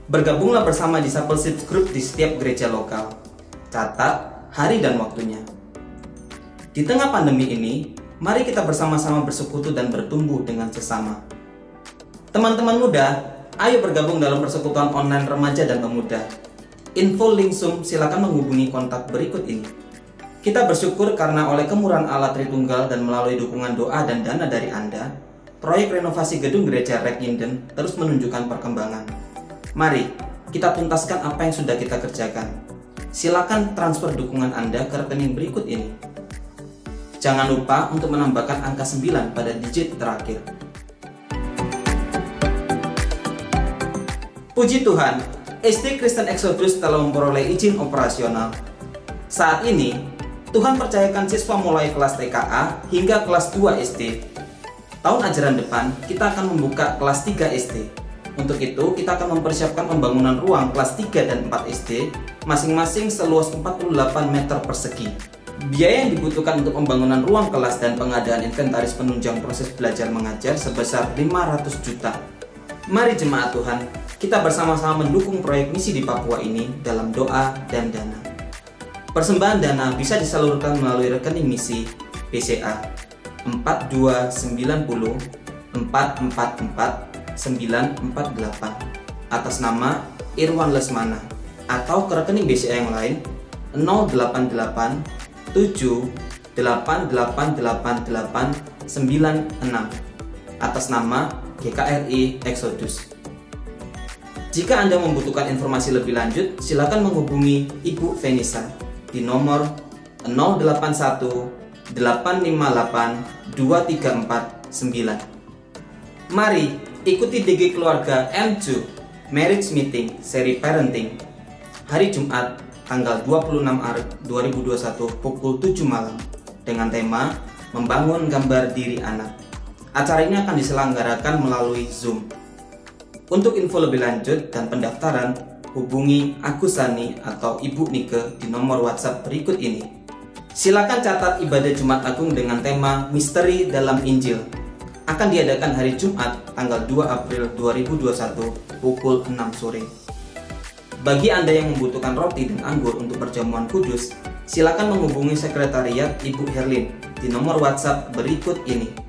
Bergabunglah bersama discipleship group di setiap gereja lokal. Catat hari dan waktunya. Di tengah pandemi ini, mari kita bersama-sama bersekutu dan bertumbuh dengan sesama. Teman-teman muda, ayo bergabung dalam persekutuan online remaja dan pemuda. Info link Zoom silakan menghubungi kontak berikut ini. Kita bersyukur karena oleh kemurahan Allah Tritunggal dan melalui dukungan doa dan dana dari Anda, proyek renovasi gedung gereja REK Nginden terus menunjukkan perkembangan. Mari kita tuntaskan apa yang sudah kita kerjakan. Silakan transfer dukungan Anda ke rekening berikut ini. Jangan lupa untuk menambahkan angka 9 pada digit terakhir. Puji Tuhan, SD Kristen Exodus telah memperoleh izin operasional. Saat ini, Tuhan percayakan siswa mulai kelas TKA hingga kelas 2 SD. Tahun ajaran depan, kita akan membuka kelas 3 SD. Untuk itu, kita akan mempersiapkan pembangunan ruang kelas 3 dan 4 SD, masing-masing seluas 48 meter persegi. Biaya yang dibutuhkan untuk pembangunan ruang kelas dan pengadaan inventaris penunjang proses belajar mengajar sebesar 500 juta. Mari jemaat Tuhan, kita bersama-sama mendukung proyek misi di Papua ini dalam doa dan dana. Persembahan dana bisa disalurkan melalui rekening misi BCA 4290 444 948 atas nama Irwan Lesmana, atau ke rekening BCA yang lain 088 7888896 atas nama GKRI Exodus. Jika Anda membutuhkan informasi lebih lanjut, silakan menghubungi Ibu Venisa di nomor 081 858 2349. Mari ikuti DG Keluarga M2 Marriage Meeting seri Parenting hari Jumat tanggal 26 Maret 2021 pukul 7 malam dengan tema Membangun Gambar Diri Anak. Acara ini akan diselenggarakan melalui Zoom. Untuk info lebih lanjut dan pendaftaran, hubungi Agus Sani atau Ibu Nike di nomor WhatsApp berikut ini. Silakan catat ibadah Jumat Agung dengan tema Misteri dalam Injil. Akan diadakan hari Jumat tanggal 2 April 2021 pukul 6 sore. Bagi Anda yang membutuhkan roti dan anggur untuk perjamuan kudus, silakan menghubungi sekretariat Ibu Herlin di nomor WhatsApp berikut ini.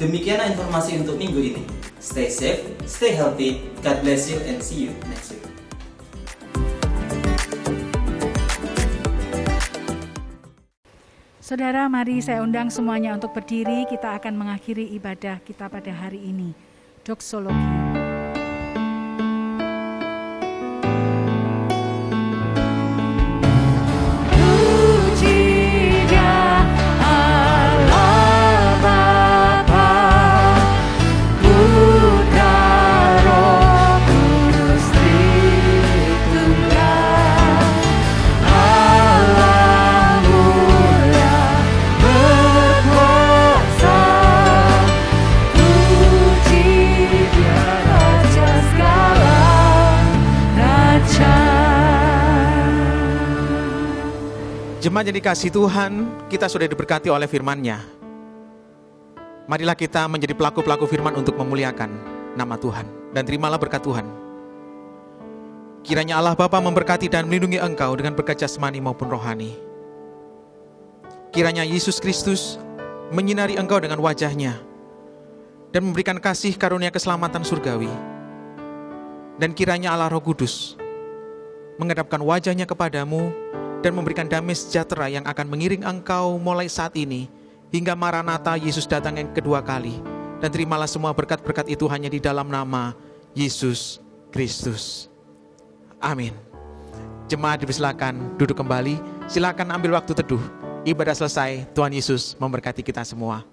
Demikianlah informasi untuk minggu ini. Stay safe, stay healthy, God bless you, and see you next week. Saudara, mari saya undang semuanya untuk berdiri. Kita akan mengakhiri ibadah kita pada hari ini. Doksologi. Jemaat yang dikasihi Tuhan, kita sudah diberkati oleh firman-Nya. Marilah kita menjadi pelaku-pelaku firman untuk memuliakan nama Tuhan. Dan terimalah berkat Tuhan. Kiranya Allah Bapa memberkati dan melindungi engkau dengan berkat jasmani maupun rohani. Kiranya Yesus Kristus menyinari engkau dengan wajah-Nya dan memberikan kasih karunia keselamatan surgawi. Dan kiranya Allah Roh Kudus menghadapkan wajah-Nya kepadamu dan memberikan damai sejahtera yang akan mengiring engkau mulai saat ini hingga Maranatha Yesus datang yang kedua kali. Dan terimalah semua berkat-berkat itu hanya di dalam nama Yesus Kristus. Amin. Jemaat dipersilakan duduk kembali. Silakan ambil waktu teduh. Ibadah selesai. Tuhan Yesus memberkati kita semua.